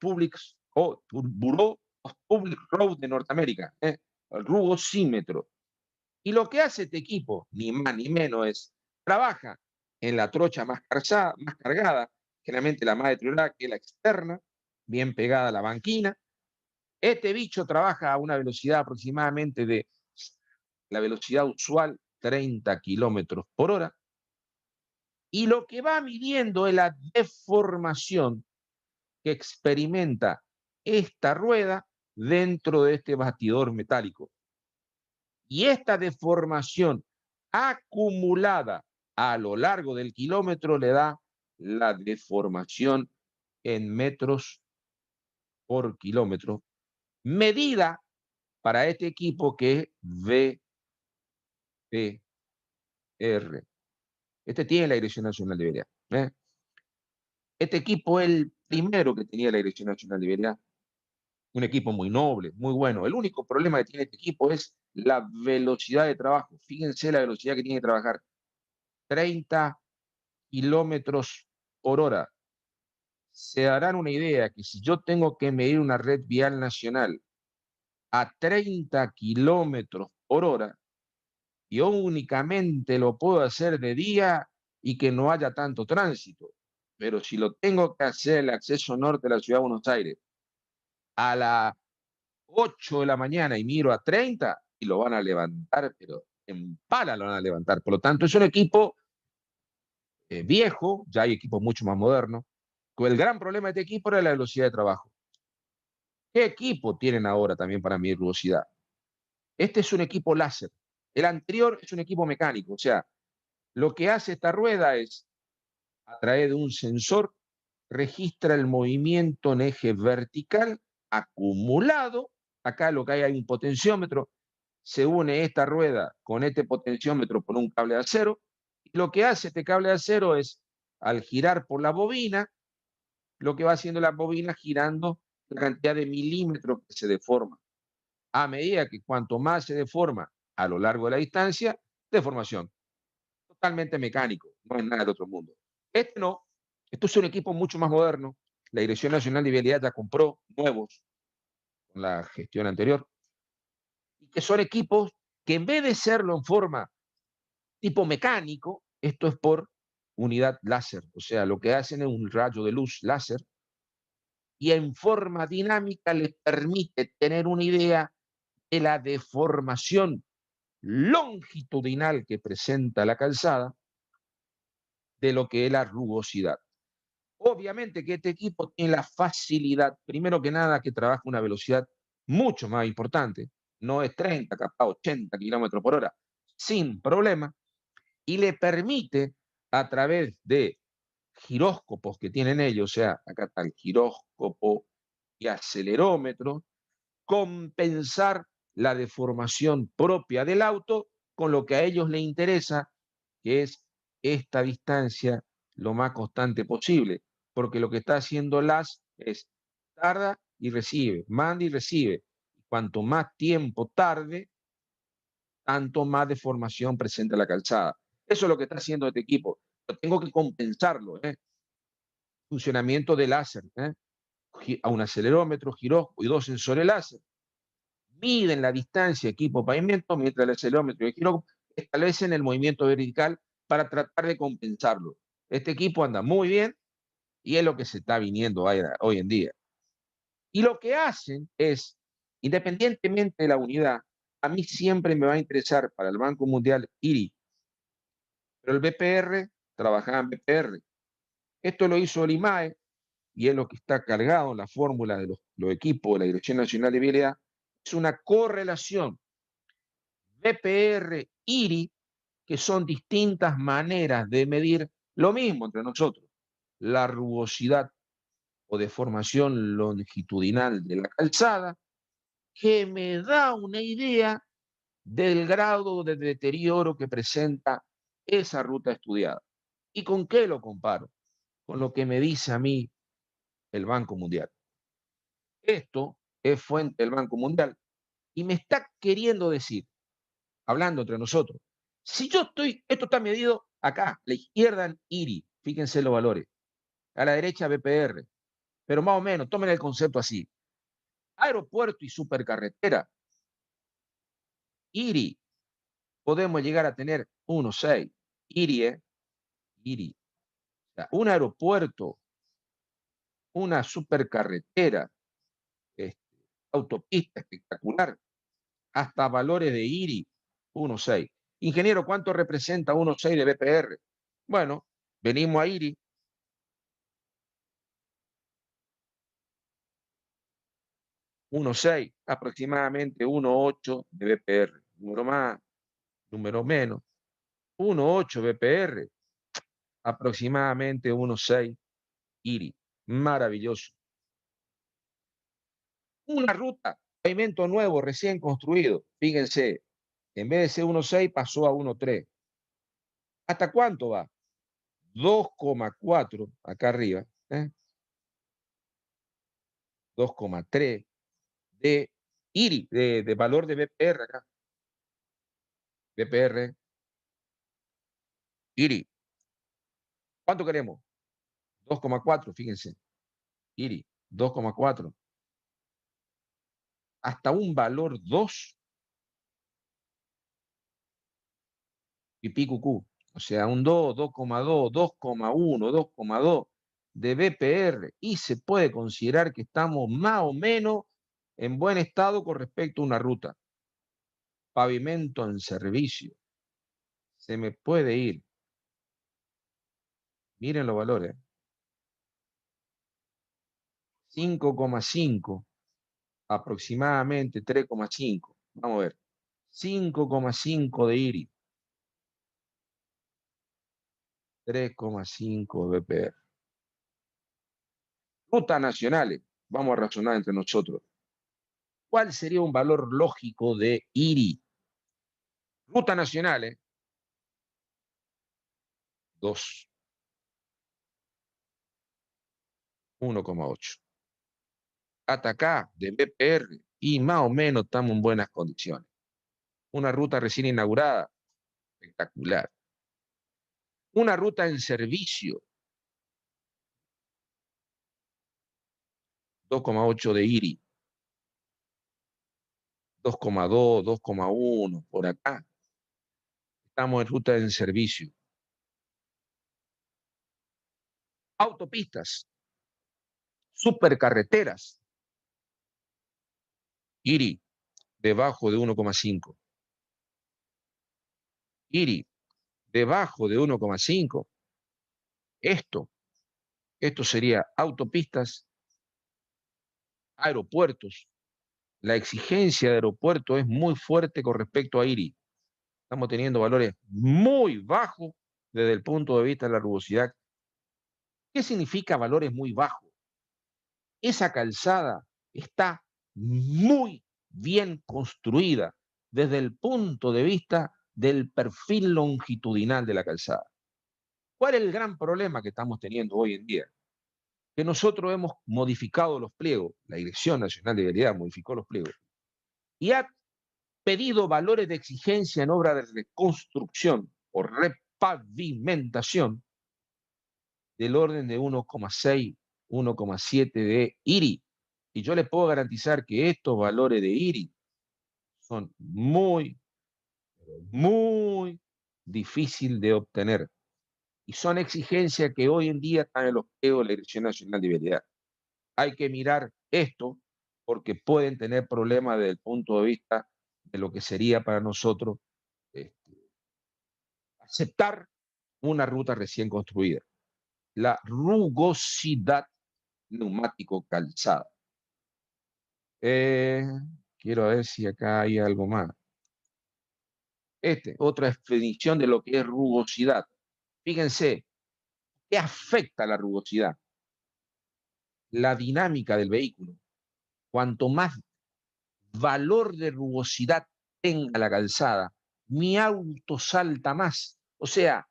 Public Road de Norteamérica. El rugosímetro. Y lo que hace este equipo, ni más ni menos, es trabaja en la trocha más cargada, generalmente la más deteriorada, que es la externa, bien pegada a la banquina. Este bicho trabaja a una velocidad aproximadamente de la velocidad usual, 30 kilómetros por hora. Y lo que va midiendo es la deformación que experimenta esta rueda dentro de este bastidor metálico. Y esta deformación acumulada a lo largo del kilómetro le da la deformación en metros por kilómetro, medida para este equipo que es VPR. Este tiene la Dirección Nacional de Vialidad. Este equipo es el primero que tenía la Dirección Nacional de Vialidad. Un equipo muy noble, muy bueno. El único problema que tiene este equipo es la velocidad de trabajo. Fíjense la velocidad que tiene que trabajar. 30 kilómetros por hora. Se darán una idea que si yo tengo que medir una red vial nacional a 30 kilómetros por hora, yo únicamente lo puedo hacer de día y que no haya tanto tránsito. Pero si lo tengo que hacer el acceso norte de la ciudad de Buenos Aires a las 8 de la mañana y miro a 30 y lo van a levantar, pero en pala lo van a levantar. Por lo tanto, es un equipo viejo, ya hay equipos mucho más modernos. El gran problema de este equipo era la velocidad de trabajo. ¿Qué equipo tienen ahora también para medir velocidad? Este es un equipo láser. El anterior es un equipo mecánico. O sea, lo que hace esta rueda es, a través de un sensor, registra el movimiento en eje vertical acumulado. Acá lo que hay un potenciómetro. Se une esta rueda con este potenciómetro por un cable de acero. Y lo que hace este cable de acero es, al girar por la bobina, lo que va haciendo la bobina girando la cantidad de milímetros que se deforma. A medida que cuanto más se deforma a lo largo de la distancia, deformación. Totalmente mecánico, no es nada del otro mundo. Este no, esto es un equipo mucho más moderno. La Dirección Nacional de Vialidad ya compró nuevos con la gestión anterior. Y que son equipos que en vez de serlo en forma tipo mecánico, esto es por unidad láser. O sea, lo que hacen es un rayo de luz láser y en forma dinámica les permite tener una idea de la deformación longitudinal que presenta la calzada de lo que es la rugosidad. Obviamente que este equipo tiene la facilidad, primero que nada, que trabaja a una velocidad mucho más importante, no es 30, capaz 80 kilómetros por hora, sin problema, y le permite a través de giróscopos que tienen ellos, o sea, acá está el giróscopo y acelerómetro, compensar la deformación propia del auto con lo que a ellos les interesa, que es esta distancia lo más constante posible, porque lo que está haciendo LAS es tarda y recibe, manda y recibe. Cuanto más tiempo tarde, tanto más deformación presenta la calzada. Eso es lo que está haciendo este equipo. Pero tengo que compensarlo, ¿eh? Funcionamiento de láser, ¿eh? A un acelerómetro, giróscopo y 2 sensores láser. Miden la distancia equipo-pavimento, mientras el acelerómetro y el giróscopo establecen el movimiento vertical para tratar de compensarlo. Este equipo anda muy bien y es lo que se está viniendo hoy en día. Y lo que hacen es, independientemente de la unidad, a mí siempre me va a interesar para el Banco Mundial IRI, pero el BPR trabajaba en BPR. Esto lo hizo el IMAE y es lo que está cargado en la fórmula de los equipos de la Dirección Nacional de Vialidad. Es una correlación BPR-IRI, que son distintas maneras de medir lo mismo entre nosotros, la rugosidad o deformación longitudinal de la calzada, que me da una idea del grado de deterioro que presenta esa ruta estudiada. ¿Y con qué lo comparo? Con lo que me dice a mí el Banco Mundial. Esto es fuente del Banco Mundial y me está queriendo decir, hablando entre nosotros, si yo estoy, esto está medido acá, a la izquierda en IRI, fíjense los valores, a la derecha BPR, pero más o menos, tomen el concepto así. Aeropuerto y supercarretera, IRI, podemos llegar a tener 1,6. IRI, IRI. O sea, un aeropuerto, una supercarretera, este, autopista espectacular, hasta valores de IRI 1,6. Ingeniero, ¿cuánto representa 1,6 de BPR? Bueno, venimos a IRI. 1,6, aproximadamente 1,8 de BPR. Número más, número menos. 1,8 BPR, aproximadamente 1,6 IRI. Maravilloso. Una ruta, pavimento nuevo, recién construido. Fíjense, en vez de ser 1,6 pasó a 1,3. ¿Hasta cuánto va? 2,4 acá arriba, 2,3 de IRI, de valor de BPR acá. BPR, IRI. ¿Cuánto queremos? 2,4, fíjense. IRI, 2,4. Hasta un valor 2 y pico Q. O sea, un 2, 2,2, 2,1, 2,2 de BPR. Y se puede considerar que estamos más o menos en buen estado con respecto a una ruta. Pavimento en servicio. Se me puede ir. Miren los valores. 5,5, aproximadamente 3,5. Vamos a ver. 5,5 de IRI. 3,5 de BPR. Rutas nacionales. Vamos a razonar entre nosotros. ¿Cuál sería un valor lógico de IRI? Ruta nacional, 2, 1,8. Hasta acá, de BPR, y más o menos estamos en buenas condiciones. Una ruta recién inaugurada, espectacular. Una ruta en servicio, 2,8 de IRI. 2,2, 2,1, por acá. Estamos en ruta en servicio. Autopistas, supercarreteras, IRI, debajo de 1,5. IRI, debajo de 1,5. Esto sería autopistas, aeropuertos. La exigencia de aeropuerto es muy fuerte con respecto a IRI. Estamos teniendo valores muy bajos desde el punto de vista de la rugosidad. ¿Qué significa valores muy bajos? Esa calzada está muy bien construida desde el punto de vista del perfil longitudinal de la calzada. ¿Cuál es el gran problema que estamos teniendo hoy en día? Que nosotros hemos modificado los pliegos, la Dirección Nacional de Vialidad modificó los pliegos y ha pedido valores de exigencia en obra de reconstrucción o repavimentación del orden de 1,6, 1,7 de IRI. Y yo le puedo garantizar que estos valores de IRI son muy difíciles de obtener. Y son exigencias que hoy en día están en los pliegos de la Dirección Nacional de Vialidad. Hay que mirar esto porque pueden tener problemas desde el punto de vista de lo que sería para nosotros aceptar una ruta recién construida. La rugosidad neumático calzada. Quiero ver si acá hay algo más. Otra definición de lo que es rugosidad. Fíjense, ¿qué afecta la rugosidad? La dinámica del vehículo. Cuanto más valor de rugosidad tenga la calzada, mi auto salta más. O sea,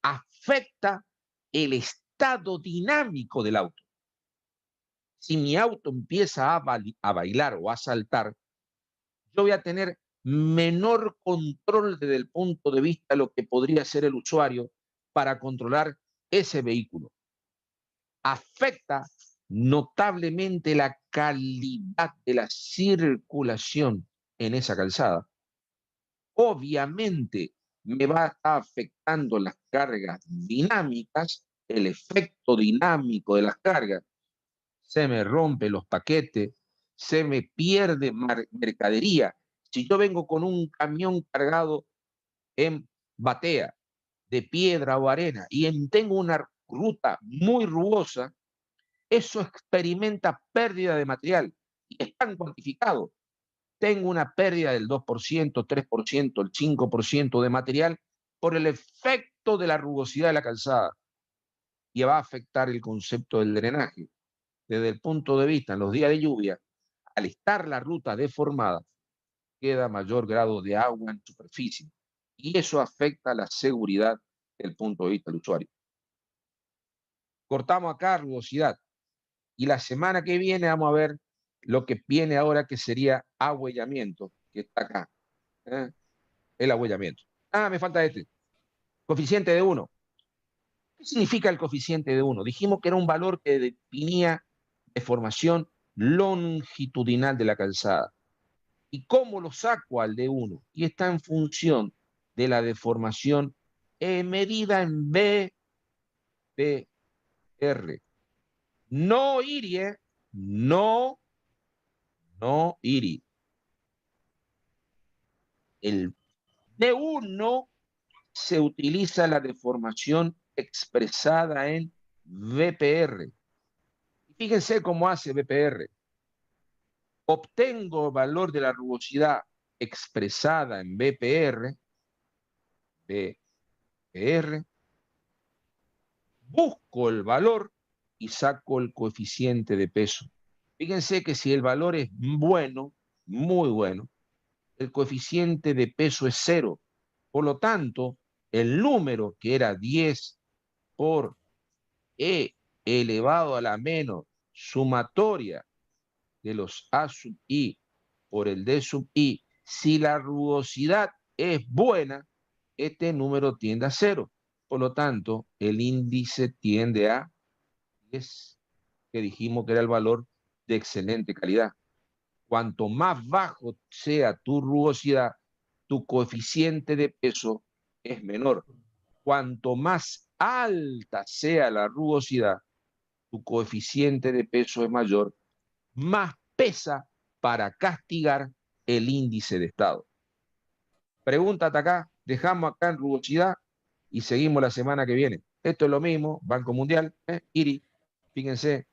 afecta el estado dinámico del auto. Si mi auto empieza a bailar o a saltar, yo voy a tener menor control desde el punto de vista de lo que podría ser el usuario para controlar ese vehículo. Afecta notablemente la calidad de la circulación en esa calzada. Obviamente me va a estar afectando las cargas dinámicas, el efecto dinámico de las cargas. Se me rompen los paquetes, se me pierde mercadería. Si yo vengo con un camión cargado en batea, de piedra o arena, y tengo una ruta muy rugosa, eso experimenta pérdida de material y están cuantificados. Tengo una pérdida del 2%, 3%, el 5% de material por el efecto de la rugosidad de la calzada y va a afectar el concepto del drenaje. Desde el punto de vista, en los días de lluvia, al estar la ruta deformada, queda mayor grado de agua en superficie y eso afecta la seguridad desde el punto de vista del usuario. Cortamos acá rugosidad y la semana que viene vamos a ver lo que viene ahora que sería ahuellamiento, que está acá. El ahuellamiento. Me falta coeficiente de 1. ¿Qué significa el coeficiente de 1? Dijimos que era un valor que definía deformación longitudinal de la calzada. ¿Y cómo lo saco al de 1? Y está en función de la deformación medida en BPR. No IRI, no IRI. El D1 se utiliza la deformación expresada en BPR. Fíjense cómo hace BPR. Obtengo el valor de la rugosidad expresada en BPR, busco el valor y saco el coeficiente de peso. Fíjense que si el valor es bueno, muy bueno, el coeficiente de peso es 0. Por lo tanto, el número que era 10 por E elevado a la menos sumatoria de los A sub I por el D sub I, si la rugosidad es buena, este número tiende a 0. Por lo tanto, el índice tiende a 10, que dijimos que era el valor de excelente calidad. Cuanto más bajo sea tu rugosidad, tu coeficiente de peso es menor. Cuanto más alta sea la rugosidad, tu coeficiente de peso es mayor, más pesa para castigar el índice de estado. Pregúntate acá, dejamos acá en rugosidad y seguimos la semana que viene. Esto es lo mismo, Banco Mundial, IRI, fíjense,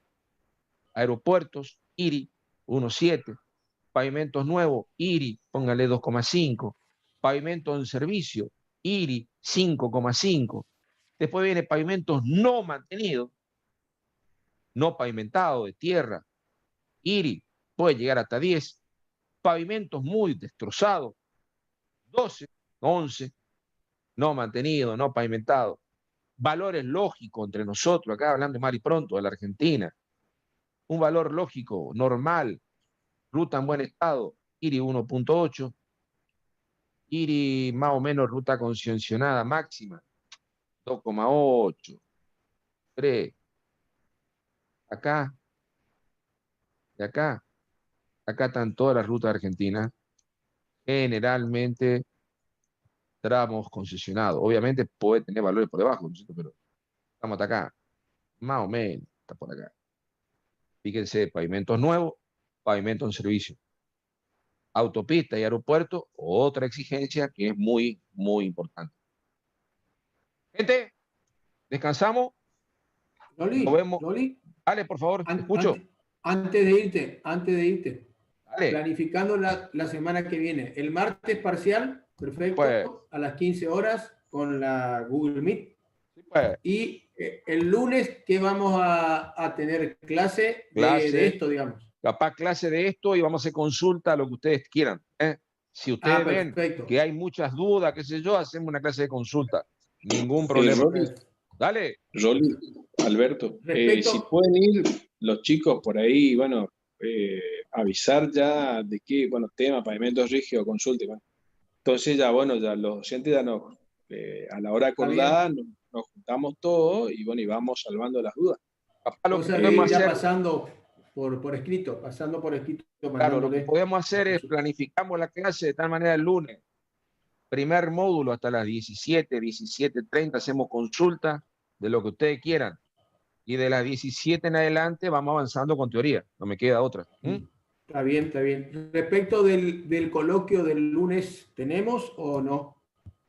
aeropuertos, IRI, 1,7, pavimentos nuevos, IRI, póngale 2,5, pavimentos en servicio, IRI, 5,5. Después viene pavimentos no mantenidos, no pavimentados, de tierra, IRI, puede llegar hasta 10, pavimentos muy destrozados, 12, 11, no mantenido, no pavimentado. valores lógicos entre nosotros, acá hablando mal y pronto de la Argentina. Un valor lógico, normal, ruta en buen estado, IRI 1.8, IRI más o menos ruta concesionada máxima, 2,8, 3. Acá, de acá están todas las rutas argentinas, generalmente tramos concesionados. Obviamente puede tener valores por debajo, ¿no es cierto? Pero estamos hasta acá, más o menos, está por acá. Fíjense, pavimentos nuevos, pavimentos en servicio. Autopista y aeropuerto, otra exigencia que es muy, muy importante. Gente, descansamos. Nos vemos. Loli, Dale, por favor, te escucho. antes de irte, Dale. planificando la semana que viene. El martes parcial, perfecto, Pues. a las 15 horas con la Google Meet. Sí, pues. Y el lunes, ¿qué vamos a tener? Clase de esto, digamos. Capaz clase de esto y vamos a hacer consulta, lo que ustedes quieran. Si ustedes ven que hay muchas dudas, qué sé yo, hacemos una clase de consulta. Ningún problema. Dale. Rolly, Alberto, si pueden ir los chicos por ahí, bueno, avisar ya de qué, bueno, tema, pavimentos rígidos, consulta. Bueno. Entonces ya, bueno, ya los docentes ya nos, a la hora acordada nos juntamos todos y bueno, y vamos salvando las dudas. Papá, lo que podemos hacer, pasando por escrito, claro, lo que podemos hacer es planificamos la clase de tal manera el lunes, primer módulo hasta las 17, 17:30 hacemos consulta de lo que ustedes quieran y de las 17 en adelante vamos avanzando con teoría, no me queda otra. Está bien, está bien. Respecto del coloquio del lunes, ¿tenemos o no?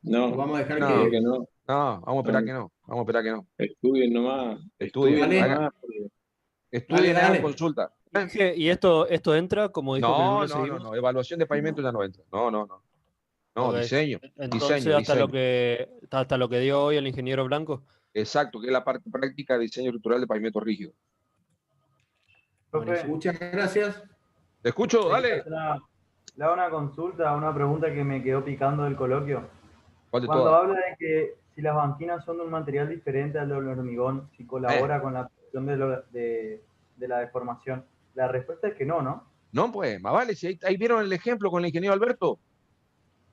No, ¿O vamos a dejar que no. No, vamos a esperar que no. Vamos a esperar que no. Estudien nomás. Estudien nomás. Estudien en consulta. ¿Y esto entra como dijo que el lunes seguimos? No. Evaluación de pavimento ya no entra. No, okay. Diseño. Entonces, diseño, hasta lo que dio hoy el ingeniero Blanco. Exacto, que es la parte práctica de diseño estructural de pavimento rígido. Muchas gracias. Te escucho, dale. Le hago una consulta, una pregunta que me quedó picando del coloquio. Cuando habla de que si las banquinas son de un material diferente al del hormigón, si colabora con la presión de la deformación, la respuesta es que no, ¿no? No, pues, más vale, si ahí vieron el ejemplo con el ingeniero Alberto.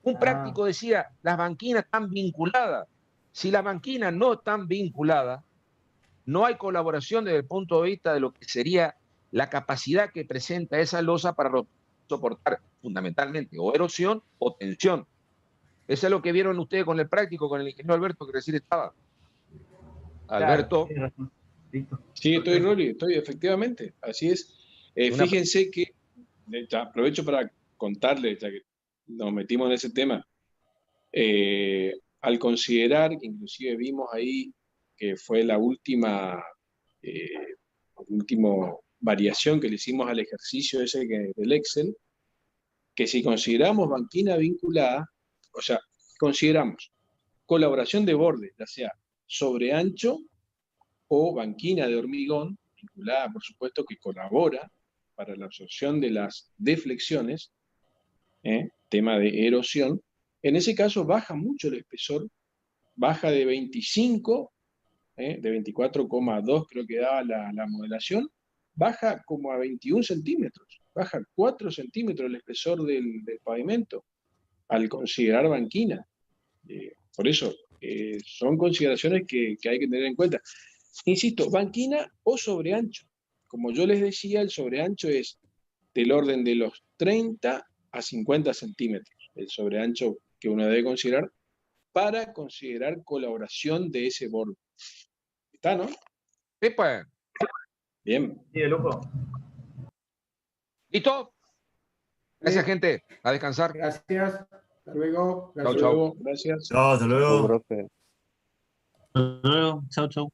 Un práctico decía, las banquinas están vinculadas. Si las banquinas no están vinculadas, no hay colaboración desde el punto de vista de lo que sería la capacidad que presenta esa losa para soportar fundamentalmente o erosión o tensión. Eso es lo que vieron ustedes con el práctico, con el ingeniero Alberto que recién estaba. Alberto. Sí, estoy efectivamente, así es. Fíjense que, aprovecho para contarles, ya que nos metimos en ese tema, al considerar, que inclusive vimos ahí que fue la última variación que le hicimos al ejercicio ese del Excel, que si consideramos banquina vinculada, o sea, consideramos colaboración de borde, ya sea sobre ancho o banquina de hormigón, vinculada, por supuesto, que colabora para la absorción de las deflexiones, tema de erosión, en ese caso baja mucho el espesor, baja de 25, de 24,2 creo que daba la modelación, baja como a 21 centímetros, baja 4 centímetros el espesor del pavimento, al considerar banquina. Por eso, son consideraciones que hay que tener en cuenta. Insisto, banquina o sobreancho. Como yo les decía, el sobreancho es del orden de los 30 a 50 centímetros, el sobreancho que uno debe considerar para considerar colaboración de ese borde. ¿Está, no? Sí, pues. Bien. Sí, de lujo. ¿Listo? Gracias, gente. A descansar. Gracias. Hasta luego. Chau. Gracias. Chao, hasta luego. Profe. Hasta luego. Chau.